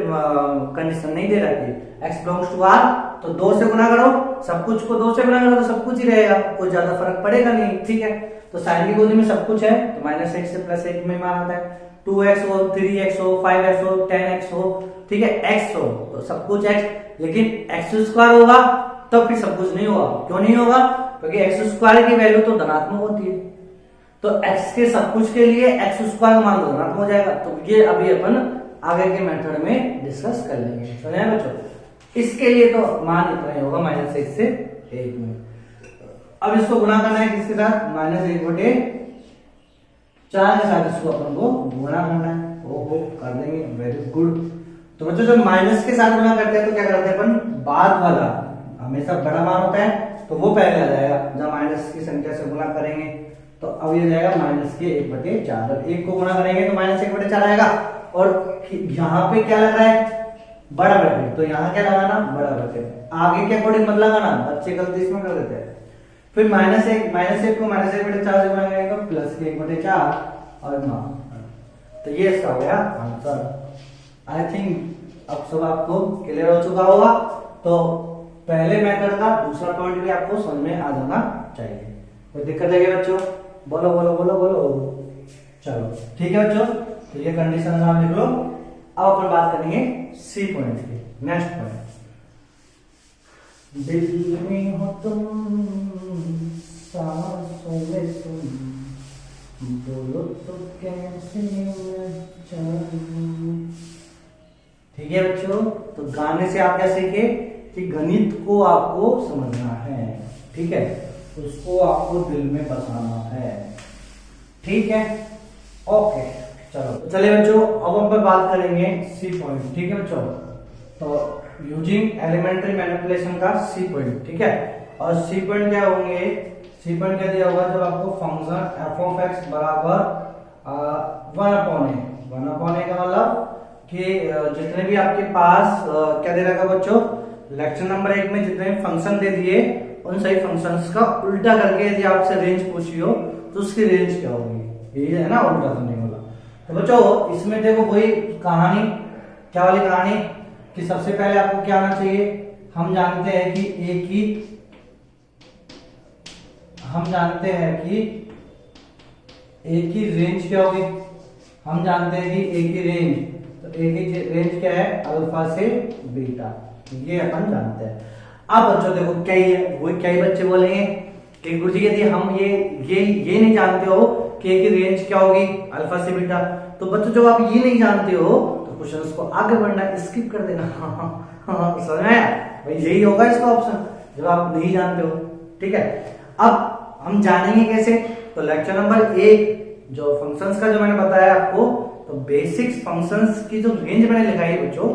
कंडीशन नहीं दे रहा है, x बिलोंग्स टू r, तो 2 से गुना करो, सब कुछ को 2 से गुना करो तो सब कुछ ही रहेगा, कोई ज्यादा फर्क पड़ेगा नहीं। ठीक है, तो साइन की गोदी में सब कुछ है तो -1 से +1 में मान आता है। 2x हो, 3x हो, 5x हो, 10x हो, ठीक है, x हो तो सब कुछ x, लेकिन x² होगा तो फिर सब कुछ नहीं होगा। क्यों नहीं होगा? क्योंकि x² की वैल्यू तो धनात्मक होती है, तो x के सब कुछ के लिए x² का मान तो धनात्मक हो जाएगा। तो ये अभी अपन आगे के मेथड में डिस्कस कर लेंगे। समझ आया बच्चों? इसके लिए तो मान इतना ही होगा, -1 से 1 में। अब इसको गुणा करना है किसके साथ? -1 बटे 4 के साथ इसको अपन को गुणा करना है। ओहो, कर देंगे, वेरी गुड। तो बच्चों जब माइनस के साथ गुणा करते हैं तो क्या करते हैं अपन? बाद वाला हमेशा बड़ा मान होता है तो वो पहले आ जाएगा। जब माइनस की संख्या से गुणा करेंगे तो अब ये जाएगा -1 बटे 4। जब 1 को गुणा करेंगे तो -1 बटे 4 आएगा। और यहाँ पे क्या लग रहा है? बड़ा ब्रैकेट, तो यहाँ क्या लगाना? बड़ा ब्रैकेट। आगे के अकॉर्डिंग मत लगाना, बच्चे गलती इसमें कर देते हैं। फिर -1 को -1 बटे 4 से गुणा करेंगे तो +1 बटे 4 और तो ये इसका हो गया आंसर। आई थिंक अब सब आपको क्लियर हो चुका होगा। तो पहले मेथड का दूसरा पॉइंट भी आपको समझ में आ जाना चाहिए। कोई दिक्कत है क्या बच्चों? बोलो बोलो बोलो बोलो। चलो ठीक है बच्चों, तो ये कंडीशन आप लिख लो। अब अपन बात करेंगे सी पॉइंट की। नेक्स्ट पॉइंट, दिल में हो तुम, सांसों में तुम, बोलो तो कैसे मैं जानूं। ठीक है बच्चों, तो गाने से आप क्या सीखे कि गणित को आपको समझना है। ठीक है, उसको आपको दिल में बसाना है। ठीक है, ओके, चलो चलिए बच्चों, अब हम पर बात करेंगे सी पॉइंट। ठीक है बच्चों, तो यूजिंग एलिमेंट्री मैनिपुलेशन का सी पॉइंट। ठीक है, और सी पॉइंट क्या होंगे? सी पॉइंट क्या दिया होगा? जब आपको फंक्शन एफ ऑफ एक्स बराबर 1/a, 1/a का मतलब कि जितने भी आपके पास क्या दे रखा बच्चों, लेक्चर नंबर 1 में जितने फंक्शन दे दिए उन सही फंक्शंस का उल्टा करके यदि आपसे रेंज पूछी हो तो उसकी रेंज क्या होगी, यही है ना उल्टा करने वाला। तो बच्चों इसमें देखो वही कहानी, क्या वाली कहानी कि सबसे पहले आपको क्या आना चाहिए? हम जानते हैं कि ए की रेंज क्या होगी? हम जानते हैं कि ए की रेंज, तो ए की रेंज क्या है? अल्फा से बीटा, ये अपन जानते हैं। अब बच्चों देखो कई बच्चे बोलेंगे कि गुरुजी यदि हम ये नहीं जानते हो कि ए की रेंज क्या होगी अल्फा से बीटा, तो बच्चों जब आप ये नहीं जानते हो तो क्वेश्चन को आगे बढ़ना, स्किप कर देना। समझ में आया भाई? यही होगा इसका ऑप्शन जब आप नहीं जानते हो। ठीक है, अब हम जानेंगे कैसे? तो लेक्चर नंबर 1 जो फंक्शंस का जो मैंने बताया आपको, तो बेसिक्स फंक्शंस की जो रेंज मैंने लिखाई है बच्चों,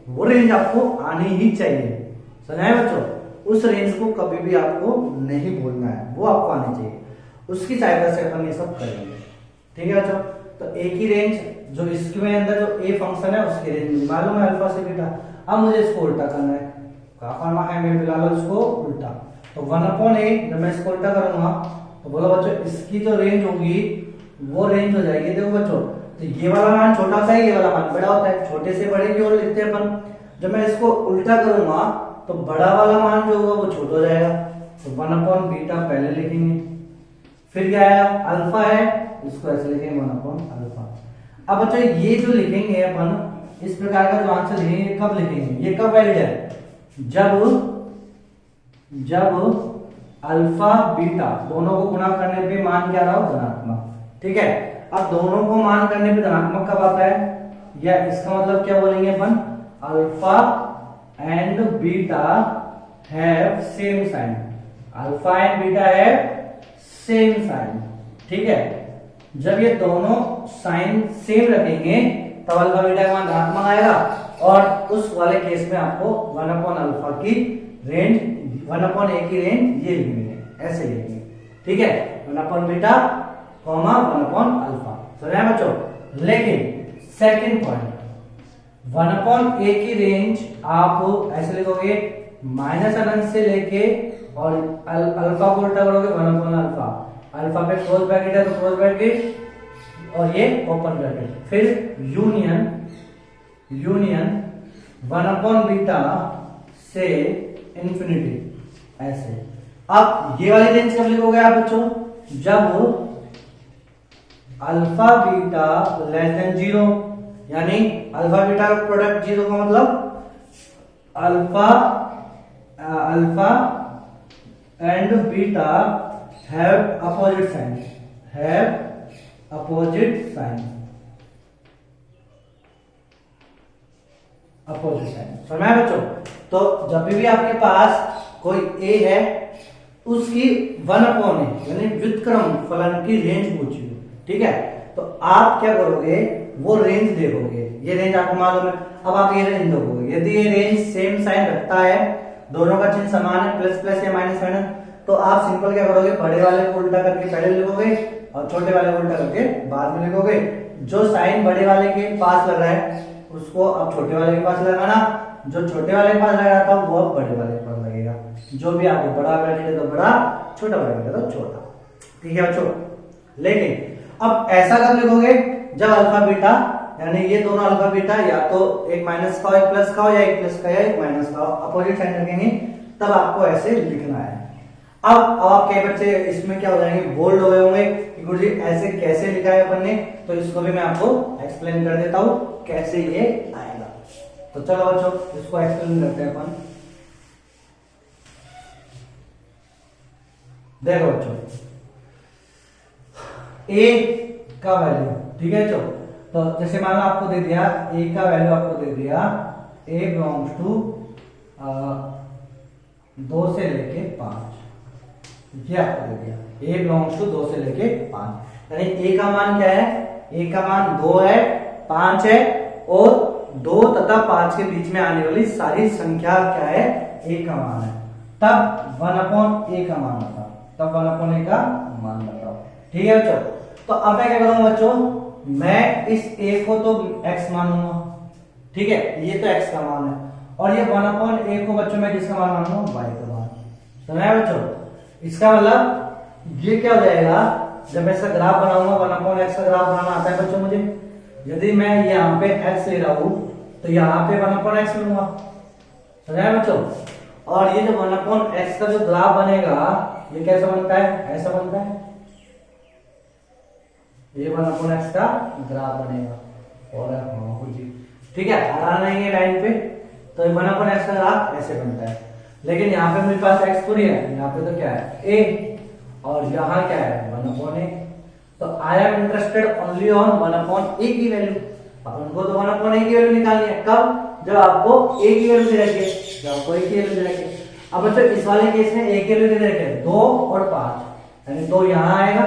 वो रेंज आपको आनी ही चाहिए। समझ आए बच्चों? उस रेंज को कभी भी आपको नहीं भूलना है, वो आपको आनी चाहिए। उसकी सहायता से अपन ये सब करेंगे। ठीक है बच्चों? तो ए की रेंज जो इसके अंदर जो ए फंक्शन है उसकी रेंज मालूम है अल्फा से बीटा। अब मुझे इसको उल्टा करना है, क्या करना है, मैं मिला लो इसको उल्टा। तो 1/a जब मैं इसको उल्टा करूंगा तो बोलो बच्चों इसकी जो रेंज होगी वो रेंज हो जाएगी। देखो बच्चों, तो ये वाला मान छोटा होता है, ये वाला मान बड़ा होता है, छोटे से बड़े की ओर लिखते हैं अपन। जब मैं इसको उल्टा करूंगा तो बड़ा वाला मान जो होगा वो छोटा हो जाएगा। तो 1/बीटा पहले लिखेंगे, फिर क्या आया, अल्फा है, इसको ऐसे लिखेंगे 1/अल्फा। अब बच्चों ये जो लिखेंगे अपन इस प्रकार का जो आंसर लिखेंगे, कब लिखेंगे, ये कब वैलिड है, जब अल्फा बीटा दोनों को गुणा करने पे मान क्या रहा हो, धनात्मक। ठीक है? अब दोनों को मान करने पे धनात्मक कब आता है, या इसका मतलब क्या बोलेंगे अपन, alpha and beta have same sign. Alpha and beta have same sign. ठीक है? जब ये दोनों साइन सेम रखेंगे तब अल्फा बीटा का मान धनात्मक आएगा, और उस वाले केस में आपको 1/अल्फा की रेंज 1/a की रेंज ये लिखेंगे, ऐसे लिखेंगे। ठीक है? 1/बीटा 1/अल्फा। समझ आया बच्चों? लेकिन सेकंड पॉइंट, 1/a की रेंज आप ऐसे लिखोगे -अनंत से लेके, और अल्फा को उल्टा करोगे 1/अल्फा। अल्फा पे क्लोज ब्रैकेट है तो क्लोज ब्रैकेट, और ये ओपन ब्रैकेट, फिर यूनियन 1/बीटा से इंफिनिटी, ऐसे। अब ये वाली रेंज कब लिखोगे आप बच्चों, जब अल्फा बीटा लेस देन 0, यानी अल्फा बीटा का प्रोडक्ट 0 का मतलब alpha and beta have opposite sign, समझ आया बच्चों? तो जब भी आपके पास कोई ए है उसकी 1/a यानी व्युत्क्रम फलन की रेंज पूछी हो, ठीक है, तो आप क्या करोगे, वो रेंज देखोगे। ये रेंज आपको मालूम है, अब आप ये रेंज देखोगे। यदि ये रेंज सेम साइन रखता है, दोनों का चिन्ह समान है, प्लस प्लस या माइनस माइनस, तो आप सिंपल क्या करोगे, बड़े वाले को उल्टा करके पहले लिखोगे और छोटे वाले को उल्टा करके बाद में लिखोगे। जो साइन बड़े वाले के पास लग रहा है उसको अब छोटे वाले के पास लगाना, जो छोटे वाले के पास लगाया था वो अब बड़े वाले के पास लगेगा। जो भी आपको बड़ा ब्रैकेट है तो बड़ा, छोटा ब्रैकेट है तो छोटा। ठीक है बच्चों? लेकिन अब ऐसा कब लिखोगे, जब अल्फा बीटा यानी ये दोनों अल्फा बीटा या तो एक माइनस का हो, एक प्लस का हो, या एक प्लस का या एक माइनस का हो, अपोजिट साइन रखेंगे, तब आपको ऐसे लिखना है। अब आपके बच्चे इसमें क्या हो जाएंगे, बोल्ड हो गए होंगे कि गुरुजी ऐसे कैसे लिखा है अपन ने, तो इसको भी मैं आपको एक्सप्लेन कर देता हूं कैसे ये आएगा। तो चलो बच्चों इसको एक्सप्लेन करते हैं अपन। देखो बच्चों, ए का वैल्यू, ठीक है बच्चों, तो जैसे मान लो आपको दे दिया ए का वैल्यू, आपको दे दिया ए बिलोंग्स टू 2 से लेके 5, ये आपको दे दिया ए बिलोंग्स टू 2 से लेके 5, यानी ए का मान क्या है, ए का मान 2 है, 5 है, और 2 तथा 5 के बीच में आने वाली सारी संख्या क्या है, ए का मान है, तब 1/a का मान बताओ, तब 1/a का मान बताओ। ठीक है बच्चों? तो अब मैं क्या करूंगा बच्चों, मैं इस a को तो x मानूंगा, ठीक है, ये तो x का मान है, और ये 1/a को बच्चों मैं किसका मान मानूंगा, y का मान। समझाया बच्चों? इसका मतलब ये क्या हो जाएगा, जब मैं इसका ग्राफ बनाऊंगा, 1/x का ग्राफ बनाना आता है बच्चों मुझे, यदि मैं यहाँ पे x ले रहा हूं तो यहाँ पे 1/x लूंगा। समझाया बच्चों? और ये जो 1/x का जो ग्राफ बनेगा ये कैसा बनता है, ऐसा बनता है, ये 1/x का ग्राफ बनेगा, और ठीक है, आना नहीं है लाइन पे, तो 1/x का ग्राफ ऐसे बनता है। लेकिन यहाँ पे मेरे पास x थोड़ी है, यहाँ पे तो क्या है a, और यहाँ क्या है 1/a। तो I am interested only on 1/a की वैल्यू। अब उनको तो 1/a की वैल्यू निकालनी है, कब, जब आपको a की वैल्यू दे रखी है, जब आपको a की वैल्यू दे रखी है। अब बच्चों इस वाले केस में a की वैल्यू दे रखी है 2 और 5, यानी 2 यहाँ आएगा,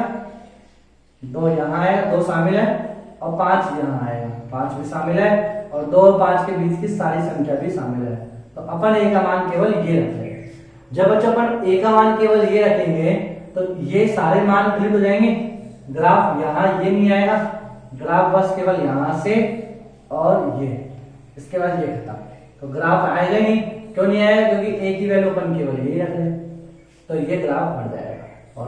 2 यहाँ आएगा, 2 शामिल है, और 5 यहाँ आएगा, 5 भी शामिल है, और 2 और 5 के बीच की सारी संख्या भी शामिल है। तो अपन ए का मान केवल ये रखेंगे। जब बच्चों अपन ए का मान केवल ये रखेंगे तो ये सारे मान डिलीट हो जाएंगे, ग्राफ यहाँ ये नहीं आएगा, ग्राफ बस केवल यहाँ से और ये, इसके बाद ये खत्म। तो ग्राफ आएगा नहीं, क्यों नहीं आएगा? क्योंकि ए की वैल्यू अपन केवल यही रख रहे, तो ये ग्राफ हट जाएगा और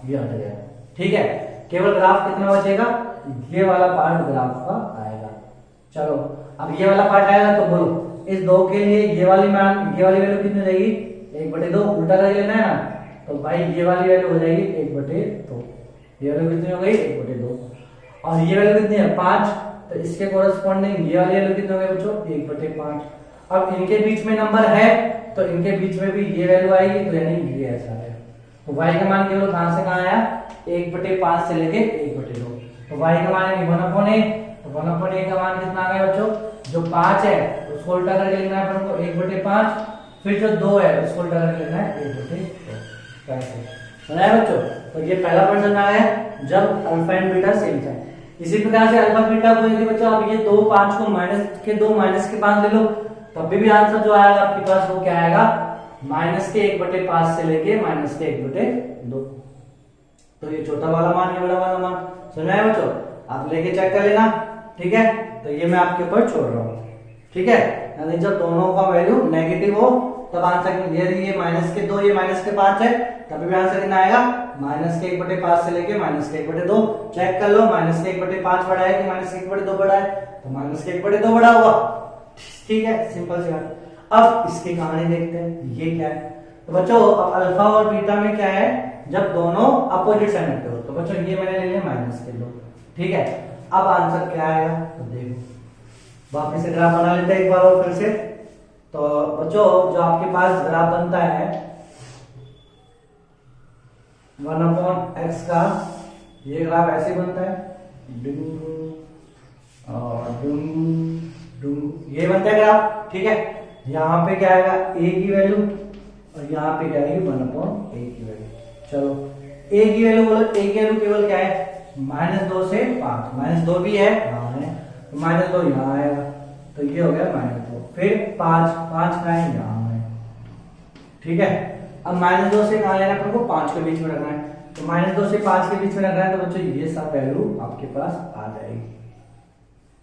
ये हट जाएगा। ठीक है, केवल ग्राफ कितना बचेगा? ये वाला पार्ट ग्राफ का आएगा। चलो अब ये वाला पार्ट आएगा तो बोलो इस 2 के लिए ये वाली वैल्यू कितनी हो जाएगी? 1/2 उल्टा करके लेना है ना, तो भाई ये वाली वैल्यू हो जाएगी 1/2। ये वैल्यू कितनी हो गई? 1/2। और ये वैल्यू कितनी है? 5। तो इसके कोरस्पॉन्डिंग ये वाली वैल्यू कितनी हो गई बच्चों? 1/5। अब इनके बीच में नंबर है तो इनके बीच में भी ये वैल्यू आएगी, तो यानी ये ऐसा है। तो y का मान केवल कहां से कहां आया? 1/5 से लेके 1/2। तो y का मान है 1/a। तो 1/a का मान कितना आ गया बच्चों? जो 5 है उसको उल्टा करके लिखना है अपन को 1/5, फिर जो 2 है उसको उल्टा करके लिखना है 1/2। कैसे समझ आया बच्चों? तो ये पहला क्वेश्चन आ गया जब अल्फा एंड बीटा सेम है। इसी प्रकार से अल्फा बीटा को यदि बच्चों आप ये 2 5 को माइनस के 5 ले लो, तब भी आंसर जो आएगा आपके पास वो क्या आएगा? -1/5 से लेके -1/2। तो ये छोटा वाला मान, ये बड़ा वाला मान। समझ आया बच्चों? आप लेके चेक कर लेना। ठीक है, तो ये मैं आपके ऊपर छोड़ रहा हूँ। ठीक है, यानी जब दोनों का वैल्यू नेगेटिव हो तब आंसर, यदि ये -2 ये -5 है तभी भी आंसर कितना आएगा? -1/5 से लेके -1/2। चेक कर लो -1/5 बड़ा है कि -1/2 बड़ा है? तो -1/2 बड़ा होगा। ठीक है, सिंपल सी बात। अब इसकी कहानी देखते हैं, ये क्या है? तो बच्चों अब अल्फा और बीटा में क्या है? जब दोनों अपोजिट साइन रखते हो, तो बच्चों ये मैंने ले लिया -2। ठीक है, अब आंसर क्या आएगा? तो देखो वापिस से ग्राफ बना लेते हैं एक बार और फिर से। तो बच्चों जो आपके पास ग्राफ बनता है 1/x का, ये ग्राफ ऐसे बनता है, ये बनता है ग्राफ। ठीक है, यहाँ पे क्या आएगा? a की वैल्यू और यहाँ पे क्या आएगी? 1/a की वैल्यू। चलो a की वैल्यू बोलो, a की वैल्यू केवल क्या है? -2 से 5। -2 भी है, हाँ है, तो -2 यहाँ आएगा, तो ये हो गया -2। फिर 5 का है यहाँ है। ठीक है, अब -2 से कहाँ लेना है अपन को? 5 के बीच में रखना है। तो -2 से 5 के बीच में रखना है, तो बच्चों ये सब वैल्यू आपके पास आ जाएगी।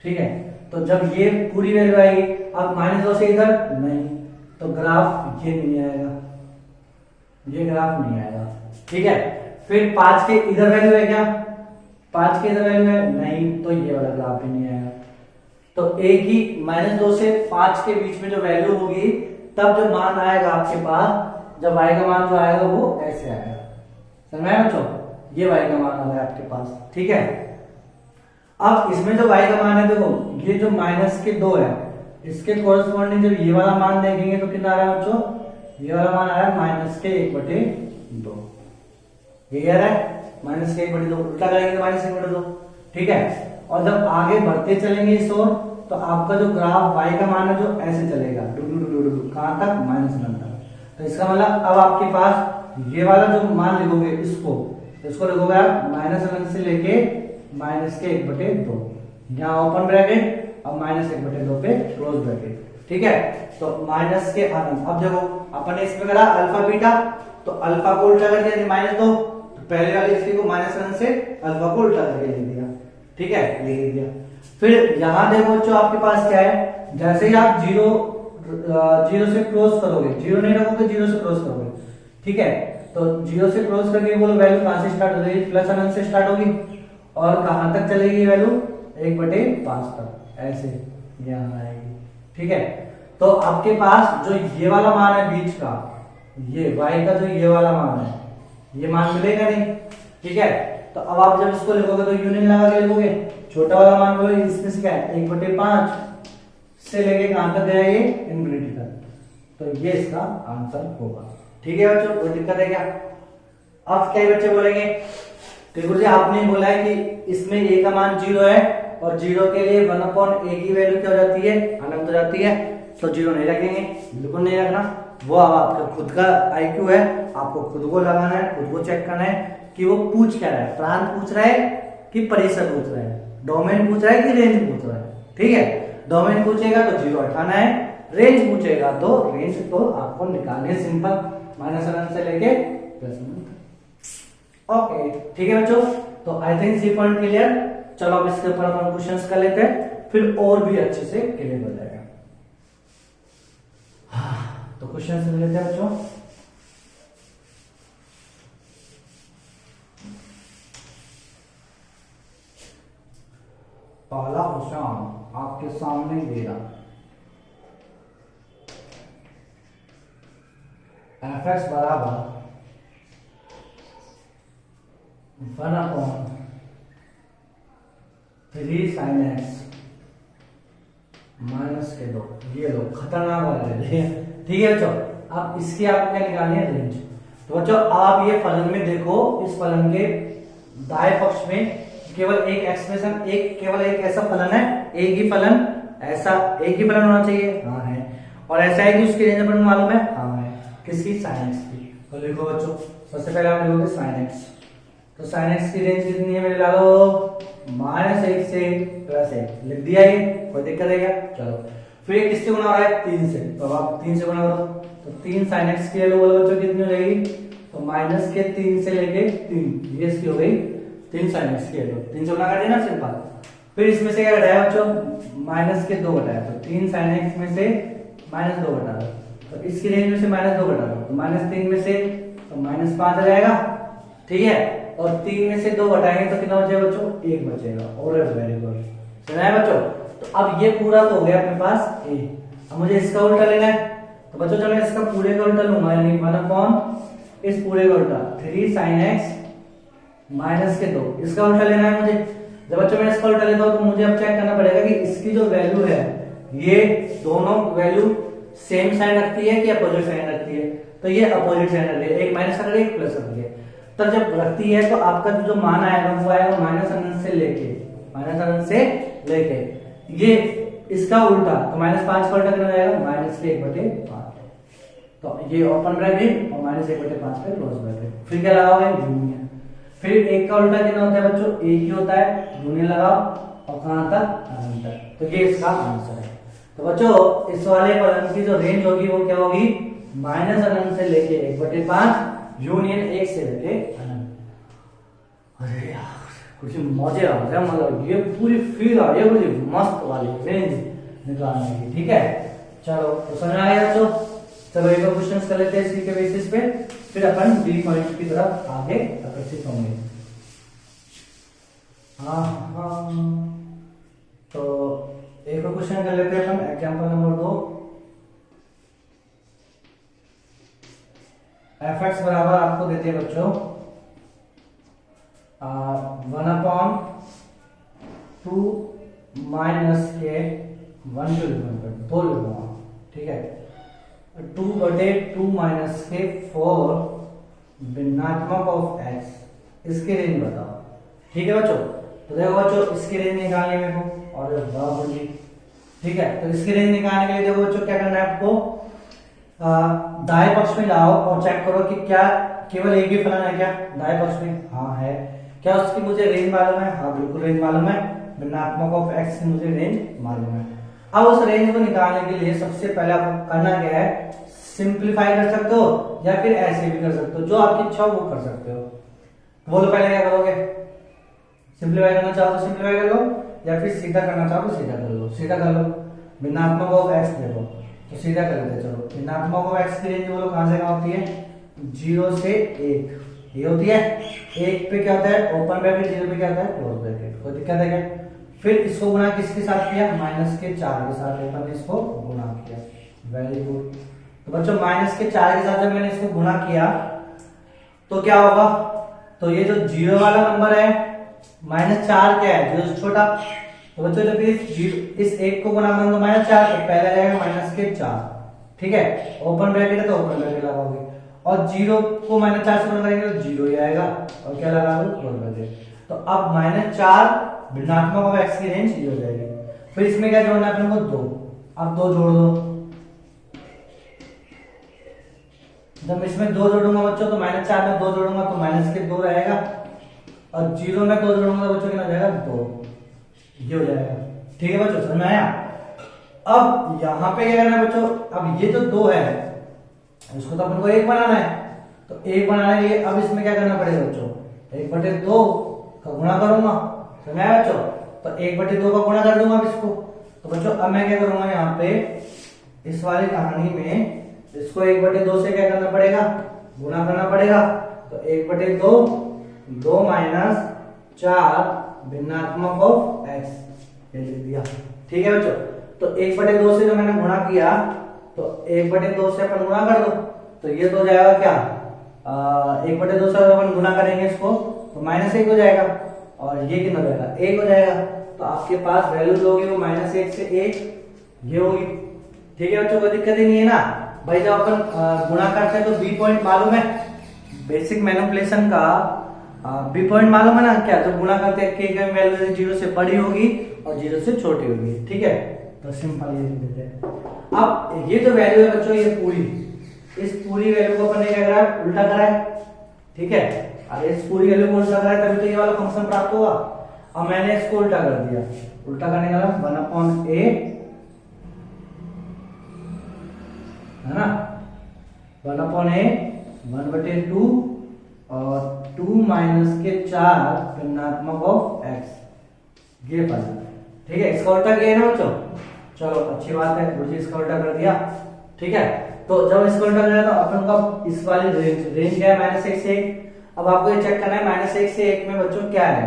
ठीक है, तो जब ये पूरी वैल्यू आएगी, अब -2 से इधर नहीं, तो ग्राफ ये नहीं आएगा, ये ग्राफ नहीं आएगा। ठीक है, फिर 5 के इधर वैल्यू है क्या? 5 के इधर वैल्यू है नहीं, तो ये वाला ग्राफ भी नहीं आएगा। तो एक ही -2 से 5 के बीच में जो वैल्यू होगी, तब जो मान आएगा आपके पास, जब y का मान जो आएगा वो ऐसे आएगा। समझ में आया बच्चों? ये y का मान आ रहा है आपके पास। ठीक है, अब इसमें जो y का मान है, देखो ये जो -2 है, इसके कोरस्पॉन्डिंग जब ये वाला मान देखेंगे तो कितना आ रहा है बच्चों? ये वाला मान आ रहा है -1/2। ये आ रहा है -1/2, उल्टा करेंगे तो -1/2। ठीक है, और जब आगे बढ़ते चलेंगे इस ओर, तो आपका जो ग्राफ y का मान है जो ऐसे चलेगा, कहां तक? -1 तक। तो इसका मतलब अब आपके पास ये वाला जो मान लिखोगे, इसको लिखोगे आप -1 से लेके -1/2, यहाँ ओपन ब्रैकेट और -1/2 पे क्लोज ब्रैकेट। ठीक है, तो माइनस के अनंत। अब देखो अपन ने इसमें करा अल्फा बीटा, तो अल्फा को उल्टा कर दिया -2, तो पहले वाली स्थिति को -1 से अल्फा को उल्टा करके लिख दिया। ठीक है, लिख दिया। फिर यहां देखो बच्चों आपके पास क्या है? जैसे ही आप जीरो से क्रॉस करोगे, जीरो नहीं रखोगे, जीरो से क्रॉस करोगे। ठीक है, तो जीरो से क्रॉस करके बोलो वैल्यू कहां से स्टार्ट हो जाएगी? +1 से स्टार्ट होगी, और कहां तक चलेगी वैल्यू? 1/5 तक, ऐसे यहां आएगी। ठीक है, तो आपके पास जो ये वाला मान है बीच का, ये y का जो ये वाला मान है, ये मान मिलेगा नहीं। ठीक है, तो अब आप जब इसको लिखोगे तो यूनियन लगा के लिखोगे। छोटा वाला मान बोलो, इसमें से क्या है? 1/5 से लेके कहां तक गया? ये इनफिनिटी तक। तो ये इसका आंसर होगा। ठीक है बच्चों, कोई दिक्कत है क्या? अब क्या बच्चे बोलेंगे कि गुरुजी आपने बोला है कि इसमें a का मान 0 है, और 0 के लिए 1/a की वैल्यू क्या हो जाती है? अनंत हो जाती है। तो 0 नहीं रखेंगे, बिल्कुल नहीं रखना। वो अब आपका खुद का IQ है, आपको खुद को लगाना है, खुद को चेक करना है कि वो पूछ क्या रहा है। प्रांत पूछ रहा है कि परिसर पूछ रहा है, डोमेन पूछ रहा है कि रेंज पूछ रहा है। ठीक है, डोमेन पूछेगा तो 0 हटाना है, रेंज पूछेगा तो रेंज तो आपको निकालनी है, सिंपल, -1 से लेके +1 तक। ओके ठीक है बच्चों, तो I think see point clear. चलो अब इसके ऊपर हम क्वेश्चंस कर लेते हैं, फिर और भी अच्छे से क्लियर हो जाएगा। तो क्वेश्चन ले लेते हैं बच्चों। पहला क्वेश्चन आपके सामने दे रहा, fx बराबर 1/3 sin x -2, ये लो खतरनाक वाला ले। ठीक है बच्चों, अब इसकी आपको क्या निकालनी है, रेंज। तो बच्चों आप ये फलन में देखो, इस फलन के दाएं पक्ष में केवल एक एक्सप्रेशन, केवल एक ऐसा फलन है, एक ही फलन, ऐसा एक ही फलन होना चाहिए, हाँ है, और ऐसा है कि उसकी रेंज अपन को मालूम है, हाँ है, किसकी, sin x की। तो लिखो बच्चों, सबसे पहले आप लिखोगे sin x, तो sin x की रेंज कितनी है मेरे लालो, -1 से +1, लिख दिया, ये कोई दिक्कत है क्या। चलो फिर ये किससे गुना हो रहा है, 3 से, तो आप 3 से गुना करो, तो 3 sin x की वैल्यू बोलो बच्चों कितनी हो जाएगी, तो -3 से लेके 3, ये इसकी हो गई 3 sin x की वैल्यू, 3 से गुना कर देना सिंपल। फिर इसमें से क्या घटाया बच्चों, -2 घटाया, तो 3 sin x में से -2 घटा दो, तो इसकी रेंज में से -2 घटा दो, तो -3 में से तो -5 आ जाएगा, ठीक है, और 3 में से 2 घटाएंगे तो कितना बचेगा बच्चों, 1 बचेगा। और वेरी गुड, सुना है बच्चों। तो अब ये पूरा तो हो गया अपने पास ए, अब मुझे इसका उल्टा लेना है, तो बच्चों चलो इसका पूरे का उल्टा लूंगा, यानी 1/, इस पूरे का उल्टा 3 sin x -2, इसका उल्टा लेना है मुझे। जब बच्चों मैं इसका उल्टा लेता हूं तो मुझे अब चेक करना पड़ेगा कि इसकी जो वैल्यू है, ये दोनों वैल्यू सेम साइन रखती है कि अपोजिट साइन रखती है, तो ये अपोजिट साइन रखती है, एक माइनस रखती है, एक प्लस रखती है। तब जब रखती है तो आपका जो मान आएगा वो आएगा -1 से लेके ये इसका उल्टा, तो -5 का उल्टा कितना जाएगा, -1/5, तो ये ओपन ब्रैकेट और -1/5 पे क्लोज ब्रैकेट। फिर क्या लगाओगे, यूनियन। फिर एक का उल्टा कितना होता है बच्चों, एक ही होता है, यूनियन लगाओ, और कहां तक, अनंत तक। तो ये इसका आंसर है। तो बच्चों इस वाले फलन की जो रेंज होगी वो क्या होगी, -1 से लेके 1/5, यूनियन 1 से लेके अनंत। अरे यार कुछ मजे आ गया, मतलब ये पूरी फील आ रही है मुझे मस्त वाली रेंज निकालने की। ठीक है, चलो तो समझ आ गया बच्चों। चलो एक और क्वेश्चन कर लेते हैं इसी के बेसिस पे, फिर अपन बी पॉइंट की तरफ आगे अग्रसित होंगे। हाँ, तो एक और क्वेश्चन कर लेते हैं अपन, एग्जांपल नंबर 2। fx बराबर आपको देते हैं बच्चों 1/2 के 1 के दो लिखूंगा, ठीक है, 2/2 माइनस के 4 भिन्नात्मक ऑफ x, इसकी रेंज बताओ। ठीक है बच्चों, तो देखो बच्चों इसकी रेंज निकालनी है मेरे को, और बराबर जी, ठीक है, तो इसकी रेंज निकालने के लिए देखो बच्चों क्या करना है आपको, दाएं पक्ष में जाओ और चेक करो कि क्या केवल एक ही फलन है क्या दाएं पक्ष में, हाँ है। क्या उसकी मुझे रेंज मालूम है, हाँ बिल्कुल रेंज मालूम है, भिन्नात्मक ऑफ x की मुझे रेंज मालूम है। अब उस रेंज को निकालने के लिए सबसे पहले आपको करना क्या है, सिंप्लीफाई कर सकते हो या फिर ऐसे भी कर सकते हो, जो आपकी इच्छा हो वो कर सकते हो। बोलो पहले क्या करोगे, सिंप्लीफाई करना चाहो तो सिंप्लीफाई कर लो, या फिर सीधा करना चाहो तो सीधा कर लो। सीधा कर लो, भिन्नात्मक ऑफ x देखो, तो सीधा कर लेते चलो। भिन्नात्मक ऑफ x की रेंज बोलो कहां से कहां होती है, 0 से 1 ये होती है। 1 पे क्या होता है ओपन ब्रैकेट, 0 पे क्या होता है क्लोज ब्रैकेट, कोई दिक्कत है क्या। फिर इसको गुणा किसके साथ किया, -4 के साथ अपन ने इसको गुणा किया, वेरी गुड। तो बच्चों -4 के साथ जब मैंने इसको गुणा किया तो क्या होगा, तो ये जो 0 वाला नंबर है -4 क्या है, 0 से छोटा, तो बच्चों जब इस 1 को गुणा करूंगा -4 तो पहले आएगा -4, ठीक है, ओपन ब्रैकेट है तो ओपन ब्रैकेट लगाओगे, और 0 को -4 से गुणा करेंगे तो 0 ही आएगा, और क्या लगा दो क्लोज ब्रैकेट। तो अब -4 भिन्नात्मक ऑफ x की रेंज ये हो जाएगी। फिर इसमें क्या जोड़ना है अपने को 2, अब 2 जोड़ दो, जब इसमें 2 जोड़ूंगा बच्चों तो -4 में 2 जोड़ूंगा तो -2 रहेगा, और 0 में 2 जोड़ूंगा तो बच्चों कितना हो जाएगा 2, ये हो जाएगा। ठीक है बच्चों समझ में आया। अब यहाँ पे क्या करना है बच्चों, अब ये जो 2 है इसको तो अपन को 1 बनाना है, तो 1 बनाने के लिए अब इसमें क्या करना पड़ेगा बच्चों, 1/2 का गुणा करूंगा, समझ आया बच्चों। तो 1/2 का गुणा कर दूंगा अब इसको। तो बच्चों अब मैं क्या करूंगा यहाँ पे इस वाली कहानी में इसको 1/2 से क्या करना पड़ेगा, गुणा करना पड़ेगा। तो 1/2 2 - 4 भिन्नात्मक ऑफ x, ये लिख दिया। ठीक है बच्चों, तो 1/2 से जो मैंने गुणा किया, तो 1/2 से अपन गुणा कर दो, तो ये तो हो जाएगा क्या, 1/2 से अपन गुणा करेंगे इसको तो -1 हो जाएगा, और ये कितना हो जाएगा, 1 हो जाएगा। तो आपके पास वैल्यू जो होगी वो -1 से 1 ये होगी। ठीक है बच्चों, कोई दिक्कत ही नहीं है ना भाई। जब अपन गुणा करते हैं तो बी पॉइंट मालूम है, बेसिक मैनिपुलेशन का बी पॉइंट मालूम है ना क्या, जब गुणा करते हैं के की वैल्यू 0 से बड़ी होगी और 0 से छोटी होगी। ठीक है, तो सिंपल ये लिख देते हैं। अब ये जो वैल्यू है बच्चों, ये पूरी, इस पूरी वैल्यू को अपन ने क्या करा है, उल्टा करा है। ठीक है, अब इस पूरी वैल्यू को उल्टा करा है तभी तो ये वाला फंक्शन प्राप्त होगा। अब मैंने इसको उल्टा कर दिया, उल्टा करने का 1/a है ना, 1/a 1/2 और 2 - 4 भिन्नात्मक ऑफ x, ये फल। ठीक है, इसका उल्टा किया है ना बच्चों, चलो अच्छी बात है, मुझे इसका उल्टा कर दिया। ठीक है, तो जब इसका उल्टा किया तो अपन का इस वाली रेंज क्या है, -1 से 1। अब आपको ये चेक करना है -1 से 1 में बच्चों क्या है,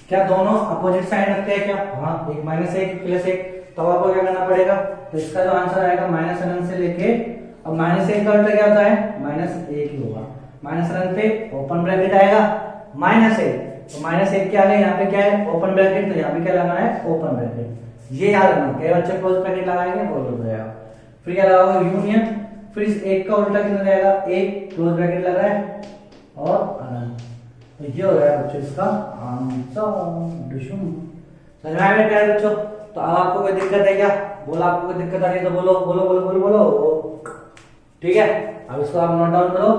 क्या दोनों अपोजिट साइन रखते हैं क्या, हाँ, एक -1 +1, तो आपको क्या करना पड़ेगा, तो इसका जो आंसर आएगा -1 से लेके, अब -1 का उल्टा क्या होता है, -1 ही होगा। -1 पे ओपन ब्रैकेट आएगा, -1, तो -1 क्या है, यहाँ पे क्या है, ओपन ब्रैकेट, तो यहाँ पे क्या लगाना है, ओपन ब्रैकेट। ये याद रखना, कई बच्चे क्लोज ब्रैकेट लगाएंगे वो हो जाएगा, फिर क्या लगाओगे, यूनियन, फिर इस 1 का उल्टा कितना जाएगा, 1 क्लोज ब्रैकेट लग रहा है और अनंत, तो ये हो गया बच्चों इसका आंसर। समझ में आया क्या बच्चों। तो अब आपको कोई दिक्कत है क्या, बोला आपको कोई दिक्कत आ रही है तो बोलो बोलो बोलो बोलो बोलो। ठीक है, अब इसको आप नोट डाउन करो,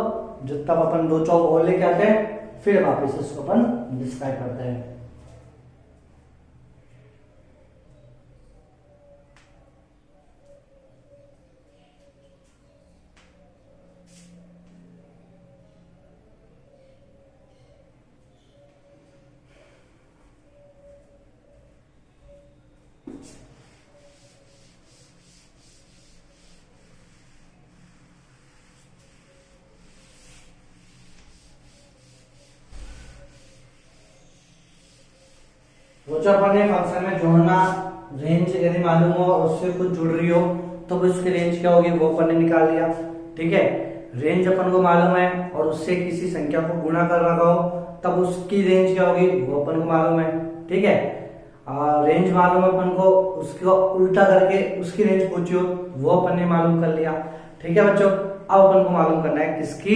जब तक अपन 2 चौक और लेके आते हैं फिर वापस इसको अपन डिस्क्राइब करते हैं। जो अपन ने फंक्शन में जोड़ना, रेंज यदि मालूम हो और उससे कुछ जुड़ रही हो तो उसकी रेंज क्या होगी वो अपन ने निकाल लिया। ठीक है, रेंज अपन को मालूम है और उससे किसी संख्या को गुणा कर रखा हो तब उसकी रेंज क्या होगी वो अपन को मालूम है। ठीक है, रेंज मालूम है अपन को, उसको उल्टा करके उसकी रेंज पूछी हो वो अपन ने मालूम कर लिया। ठीक है बच्चों, अब अपन को मालूम करना है किसकी,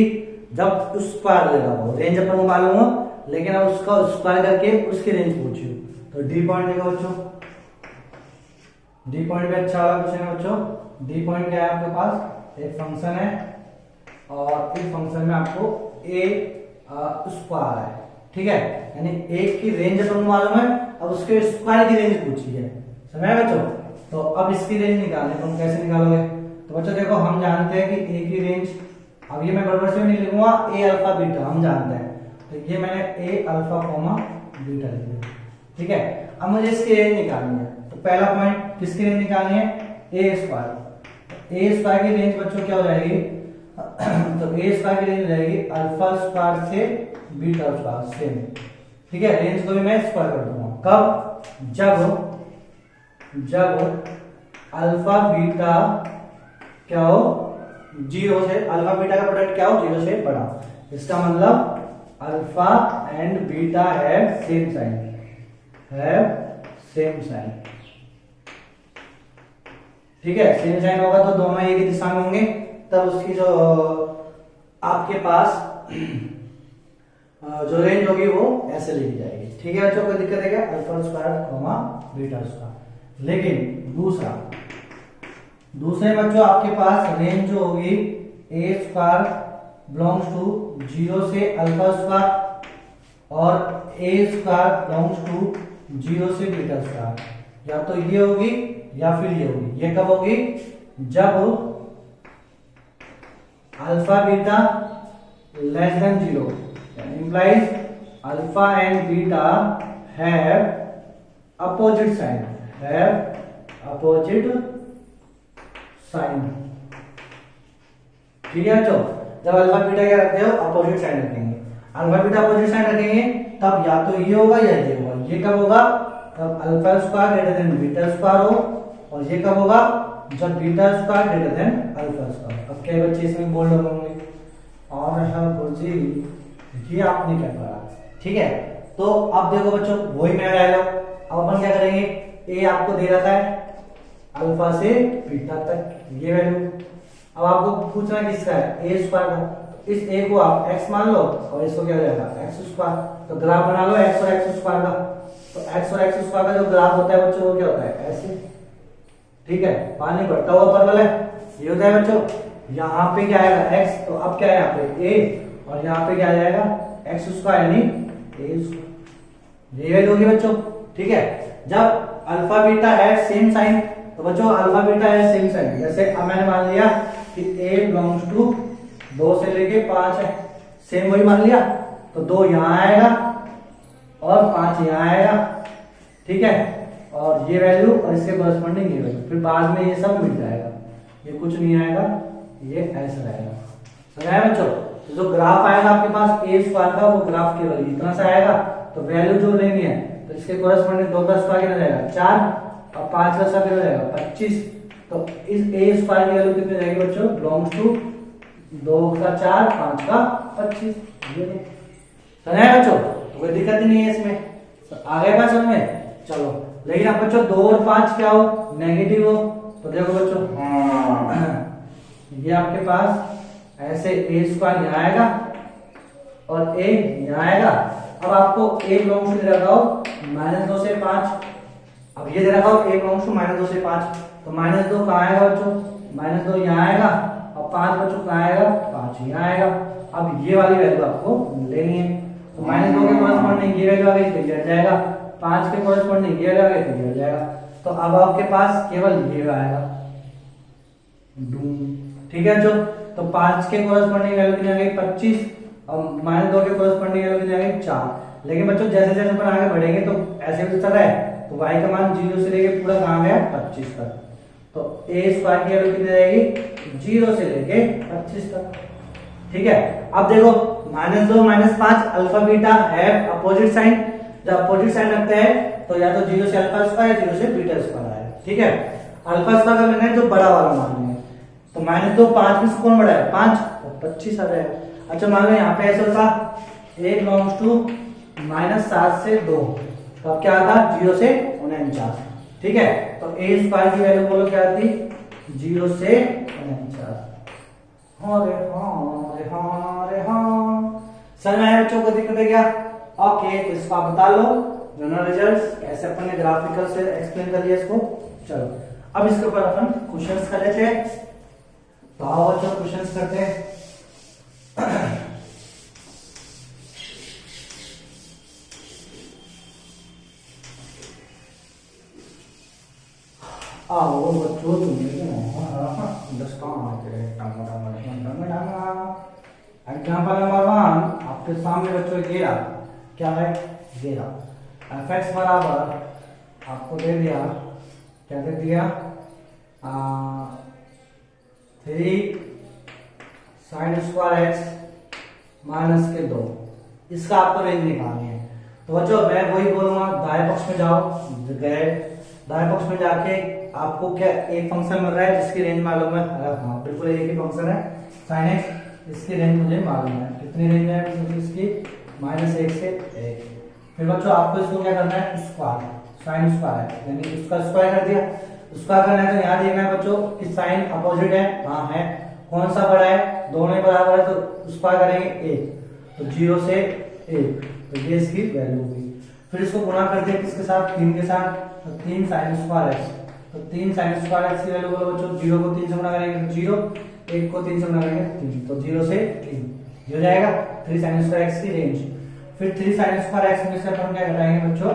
जब स्क्वायर दे रहा हो, रेंज अपन को मालूम हो लेकिन अब उसका स्क्वायर करके उसकी रेंज पूछी हो, तो डी पॉइंट देगा बच्चों। डी पॉइंट में अच्छा वाला क्वेश्चन है बच्चों। डी पॉइंट क्या है आपके पास, एक फंक्शन है और इस फंक्शन में आपको ए स्क्वायर है। ठीक है, यानी एक की रेंज अपन को मालूम है, अब उसके स्क्वायर की रेंज पूछी है, समझ आया बच्चों। तो अब इसकी रेंज निकालने तुम कैसे निकालोगे, तो बच्चों देखो हम जानते हैं कि ए की रेंज, अब ये मैं बराबर से नहीं लिखूंगा, ए अल्फा बीटा हम जानते हैं, तो ये मैंने ए अल्फा कॉमा बीटा लिख दिया। ठीक है, अब मुझे इसकी रेंज निकालनी है, तो पहला पॉइंट किसकी रेंज निकालनी है, ए स्क्वायर। ए स्क्वायर की रेंज बच्चों क्या हो जाएगी, तो ए स्क्वायर की रेंज हो जाएगी अल्फा स्क्वायर से बीटा स्क्वायर सेम। ठीक है, रेंज को भी मैं स्क्वायर कर दूंगा, कब, जब अल्फा बीटा क्या हो 0 से, अल्फा बीटा का प्रोडक्ट क्या हो 0 से बड़ा, इसका मतलब alpha and beta have same sign, ठीक है, सेम साइन होगा तो दोनों एक ही दिशा में होंगे, तब उसकी जो आपके पास जो रेंज होगी वो ऐसे लिखी जाएगी। ठीक है बच्चों, कोई दिक्कत है क्या, alpha square comma beta square. लेकिन दूसरे बच्चों आपके पास रेंज जो होगी ए स्क्वायर बिलोंग्स टू 0 से अल्फा स्क्वायर और ए स्क्वायर बिलोंग्स टू 0 से बीटा स्क्वायर, या तो ये होगी या फिर ये होगी। ये कब होगी? जब alpha beta less than 0 implies alpha and beta have opposite sign, ठीक है बच्चों। जब अल्फा बीटा क्या रखते हो? अपोजिट साइन रखेंगे। अल्फा बीटा अपोजिट साइन रखेंगे तब या तो ये होगा या ये होगा। ये कब होगा? तब alpha square greater than beta square हो, और ये कब होगा? जब beta square greater than alpha square. अब क्या बच्चे इसमें बोल्ड होंगे? और गुरुजी ये आपने क्या पढ़ा, ठीक है। तो अब देखो बच्चों वही मैं आ लो। अब अपन क्या करेंगे? ए आपको दे रखा है अल्फा से बीटा तक ये वैल्यू। अब आपको पूछना किसका है? ए स्क्वायर का। इस ए को आप एक्स मान लो और इसको क्या हो जाएगा? X square. तो ग्राफ बना लो एक्स और एक्स स्क्वायर का। तो एक्स और एक्स स्क्वायर का जो ग्राफ होता है बच्चों वो क्या होता है? ऐसे, ठीक है। पानी बढ़ता हुआ परवल है, ये होता है बच्चों। यहाँ पे क्या आएगा? एक्स। तो अब क्या है यहाँ पे? ए, और यहाँ पे क्या आ जाएगा? एक्स स्क्वायर यानी ए स्क्वायर। ये वैल्यू होगी बच्चों, ठीक है। जब अल्फा बीटा है सेम साइन, तो बच्चों अल्फा बीटा है सेम साइन। जैसे अब मैंने मान लिया कि ए बिलोंग्स टू 2 से लेके 5 है, सेम वही मान लिया। तो 2 यहाँ आएगा और 5 यहाँ आएगा, ठीक है। और ये वैल्यू और इसके कॉरस्पॉन्डिंग ये वैल्यू, फिर बाद में ये सब मिल जाएगा। ये कुछ नहीं आएगा, ये ऐसा रहेगा। समझ आया बच्चों? तो जो ग्राफ आएगा आपके पास ए स्क्वायर का, वो ग्राफ केवल इतना सा आएगा। तो वैल्यू जो लेनी है तो इसके कॉरस्पॉन्डिंग 2 का स्क्वायर कितना जाएगा? 4, और 5 का स्क्वायर कितना जाएगा? 25। तो इस ए स्क्वायर की वैल्यू कितनी जाएगी बच्चों? बिलोंग्स टू 2 का 4, 5 का 25। समझ आया बच्चों? तो कोई दिक्कत नहीं है इसमें, आ गया बात समझ में? चलो, लेकिन अब बच्चों 2 और 5 क्या हो? नेगेटिव हो। तो देखो बच्चों ये आपके पास ऐसे ए स्क्वायर यहाँ आएगा और ए यहाँ आएगा। अब आपको ए बिलोंग्स टू दे रखा हो -2 से 5। अब ये दे रखा हो ए बिलोंग्स टू -2 से 5, तो -2 कहाँ आएगा बच्चों? -2 यहाँ आएगा, और 5 बच्चों कहाँ आएगा? 5 यहाँ आएगा। अब ये वाली वैल्यू आपको लेनी है। तो -2 के कॉरस्पॉन्डिंग ये वैल्यू आ गई, तो ये हट जाएगा। 5 के कॉरस्पॉन्डिंग ये वैल्यू आ गई, तो ये हट जाएगा। तो अब आपके पास केवल ये आएगा, ठीक है जो। तो 5 के कॉरस्पॉन्डिंग वैल्यू कितनी आ गई? 25, और -2 के कॉरस्पॉन्डिंग वैल्यू कितनी आ गई? 4। लेकिन बच्चों जैसे जैसे अपन आगे बढ़ेंगे तो ऐसे भी चल रहा है, तो y का मान 0 से लेके पूरा कहां गया? 25 तक। तो a स्क्वायर की वैल्यू कितनी रहेगी? 0 से लेके 25 तक, ठीक है। अब देखो -2 -5 अल्फा बीटा है अपोजिट साइन। जब अपोजिट साइन रखते हैं तो या तो 0 से अल्फा स्क्वायर, 0 से बीटा स्क्वायर आएगा, ठीक है। अल्फा स्क्वायर का लेना है जो बड़ा वाला मान है, तो -2 5 में से कौन बड़ा है? 5, तो 25 आ जाएगा। अच्छा मान लो यहाँ पे ऐसा था a बिलोंग्स टू -7 से 2, तो अब क्या आता? 0 से 49, ठीक है। तो a स्क्वायर की वैल्यू बोलो क्या आती? 0 से 49। अरे हाँ, अरे हाँ, अरे हाँ, समझ में आया बच्चों को? दिक्कत है क्या? ओके, तो इसको आप बता लो जनरल रिजल्ट कैसे अपन ने ग्राफिकल से एक्सप्लेन कर लिया इसको। चलो अब इसके ऊपर अपन क्वेश्चंस कर लेते हैं। तो आओ बच्चों क्वेश्चंस करते हैं। आओ बच्चों एग्जाम्पल नंबर 1 आपके सामने बच्चों ये क्या है? ये एफ एक्स बराबर आपको दे दिया, क्या दे दिया? 3 sin स्क्वायर एक्स माइनस के 2। इसका आपको रेंज निकालनी है। तो बच्चों मैं वही बोलूंगा, दाएं पक्ष में जाओ, गए दाएं पक्ष में जाके आपको क्या एक फंक्शन मिल रहा है जिसकी रेंज मालूम है? हाँ बिल्कुल एक ही फंक्शन है sin x, इसकी रेंज मुझे मालूम है। कितनी रेंज है मुझे इसकी? -1 से 1। फिर बच्चों आपको इसको क्या करना है? स्क्वायर, sin स्क्वायर है यानी इसका स्क्वायर कर दिया। स्क्वायर करना है तो यहाँ देखना है बच्चों कि साइन अपोजिट है, हाँ है। कौन सा बड़ा है? दोनों बराबर है, तो स्क्वायर करेंगे 1, तो 0 से 1, तो ये इसकी वैल्यू होगी। फिर इसको गुणा कर दिया किसके साथ? 3 के साथ, तो 3 sin स्क्वायर एक्स, तो 3 sin स्क्वायर एक्स की वैल्यू बोलो बच्चों। 0 को 3 से गुणा करेंगे तो 0, 1 को 3 से गुणा करेंगे 3, तो 0 से 3 हो जाएगा 3 sin स्क्वायर एक्स की रेंज। फिर 3 sin स्क्वायर एक्स में से अपन क्या घटाएंगे बच्चों?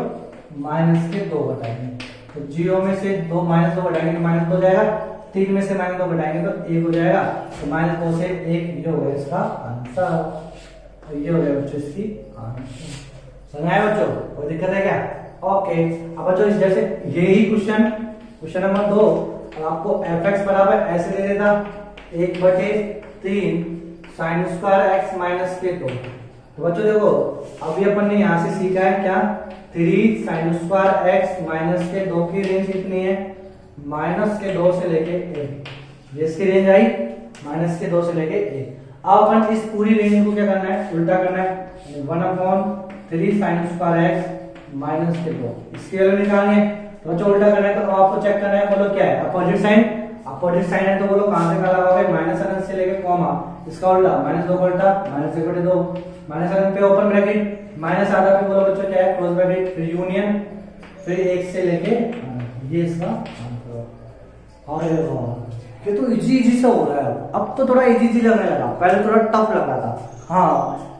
-2 घटाएंगे, तो 0 में से 2 माइनस 2 घटाएंगे तो माइनस 2 हो जाएगा, 3 में से माइनस 2 घटाएंगे तो 1 हो जाएगा, तो माइनस 2 से 1 ये हो गया इसका आंसर। तो ये हो गया बच्चों इसकी आंसर। समझ आया बच्चों, कोई दिक्कत है क्या? ओके। अब बच्चों जैसे यही क्वेश्चन नंबर 2 आपको fx बराबर ऐसे दे देता 1/3 साइन स्क्वायर x माइनस के 2। तो बच्चों देखो अभी अपन ने यहाँ से सीखा है क्या, 3 साइन स्क्वायर x माइनस के 2 की रेंज कितनी है, माइनस के 2 से लेके 1। ये इसकी रेंज आई माइनस के 2 से लेके 1। अब अपन इस पूरी रेंज को क्या करना है, उल्टा करना है, 1/3 साइन स्क्वायर x माइनस के 2 इसकी वैल्यू निकालनी है। तो बच्चों उल्टा करना है तो आपको चेक करना है, बोलो क्या है अपोजिट साइन है तो बोलो कहां से कहां लगाओगे, माइनस अनंत से लेके कॉमा, इसका उल्टा माइनस 2 का उल्टा माइनस 1/2, माइनस अनंत पे ओपन ब्रैकेट, माइनस आधा पे बोलो बच्चों क्या है क्लोज ब्रैकेट, फिर यूनियन, फिर 1 से लेके ये इसका आंसर। और ये तो इजी सा हो रहा है, अब तो थोड़ा इजी लगने लगा, पहले थोड़ा टफ लग रहा था। हाँ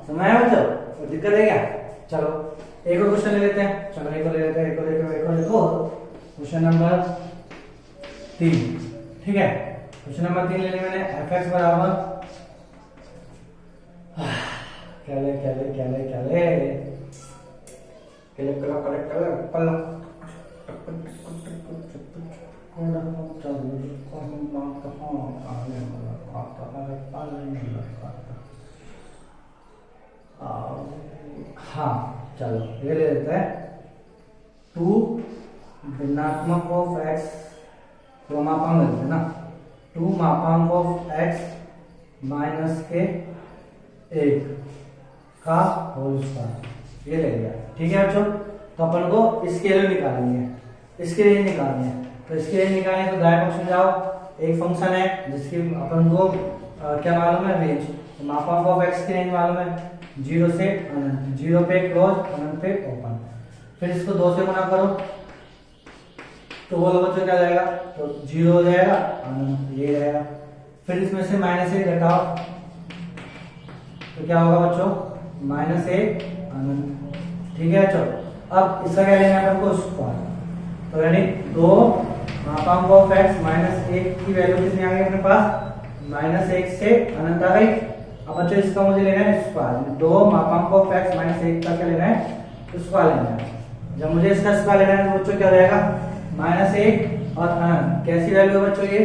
समझ आया बच्चों, कोई दिक्कत है क्या? चलो एक और क्वेश्चन ले लेते हैं, चलो एक और ले लेते हैं, एक और देखो क्वेश्चन नंबर 3। ठीक है, क्वेश्चन नंबर 3 ले लिया मैंने, fx बराबर क्या ले हाँ चलो ये ले लेते हैं 2 ऋणात्मक ऑफ x, तो मापांक लेते हैं ना, 2 मापांक ऑफ x माइनस के 1 का होल स्क्वायर, ये ले लिया। ठीक है बच्चों, तो अपन को इसकी वैल्यू निकालनी है, इसकी रेंज निकालनी है। तो इसकी रेंज निकालनी है तो दाएं पक्ष में जाओ, एक फंक्शन है जिसकी अपन को क्या मालूम है, रेंज। तो मापांक ऑफ x की रेंज मालूम है 0 से अनंत, 0 पे क्लोज अनंत पे ओपन। फिर इसको 2 से गुणा करो तो बोलो बच्चों क्या जाएगा, तो 0 हो जाएगा, अनंत ये रहेगा। फिर इसमें से -1 घटाओ तो क्या होगा बच्चों, -1 अनंत। ठीक है बच्चों, अब इसका क्या लेना है अपन को, स्क्वायर। तो यानी 2 मापांक ऑफ x माइनस 1 की वैल्यू कितनी आ गई अपने पास, -1 से अनंत आ गई। अब बच्चों इसका मुझे लेना है स्क्वायर, 2 मापांक ऑफ x माइनस 1 का क्या लेना है, स्क्वायर लेना है। जब मुझे इसका स्क्वायर लेना है तो बच्चों क्या रहेगा, -1 और अनंत। कैसी वैल्यू है बच्चों ये,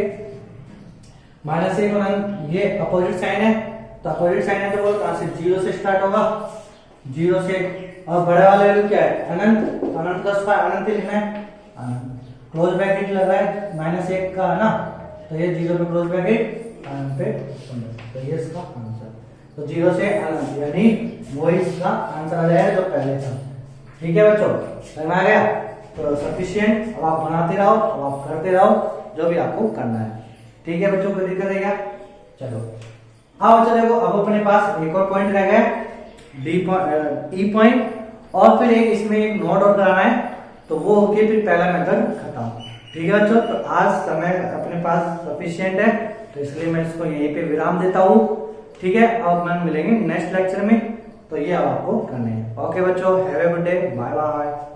-1 और अनंत, ये अपोजिट साइन है, तो अपोजिट साइन है तो बोलो कहां से, 0 से स्टार्ट होगा, 0 से। और बड़े वाले वैल्यू क्या है, अनंत, तो अनंत का स्क्वायर अनंत ही लिखना है, अनंत। क्लोज ब्रैकेट लग रहा है -1 का है ना, तो ये 0 पे क्लोज ब्रैकेट, अनंत पे, तो ये इसका आंसर। तो 0 से अनंत यानी वो इसका आंसर आ जाएगा जो पहले था। ठीक है बच्चों, समझ में आ गया? तो सफिशिएंट, अब आप बनाते रहो, अब आप करते रहो जो भी आपको करना है। ठीक है बच्चों, कोई दिक्कत है क्या? चलो हाँ बच्चों देखो, अब अपने पास एक और पॉइंट रह गया ई पॉइंट, और फिर एक इसमें एक नोट और कराना है, तो वो होके फिर पहला मेथड खत्म। ठीक है बच्चों, तो आज समय अपने पास सफिशिएंट है, तो इसलिए मैं इसको यहीं पे विराम देता हूँ। ठीक है, अब हम मिलेंगे नेक्स्ट लेक्चर में, तो ये अब आपको करने हैं। ओके बच्चों, have a good day, bye bye.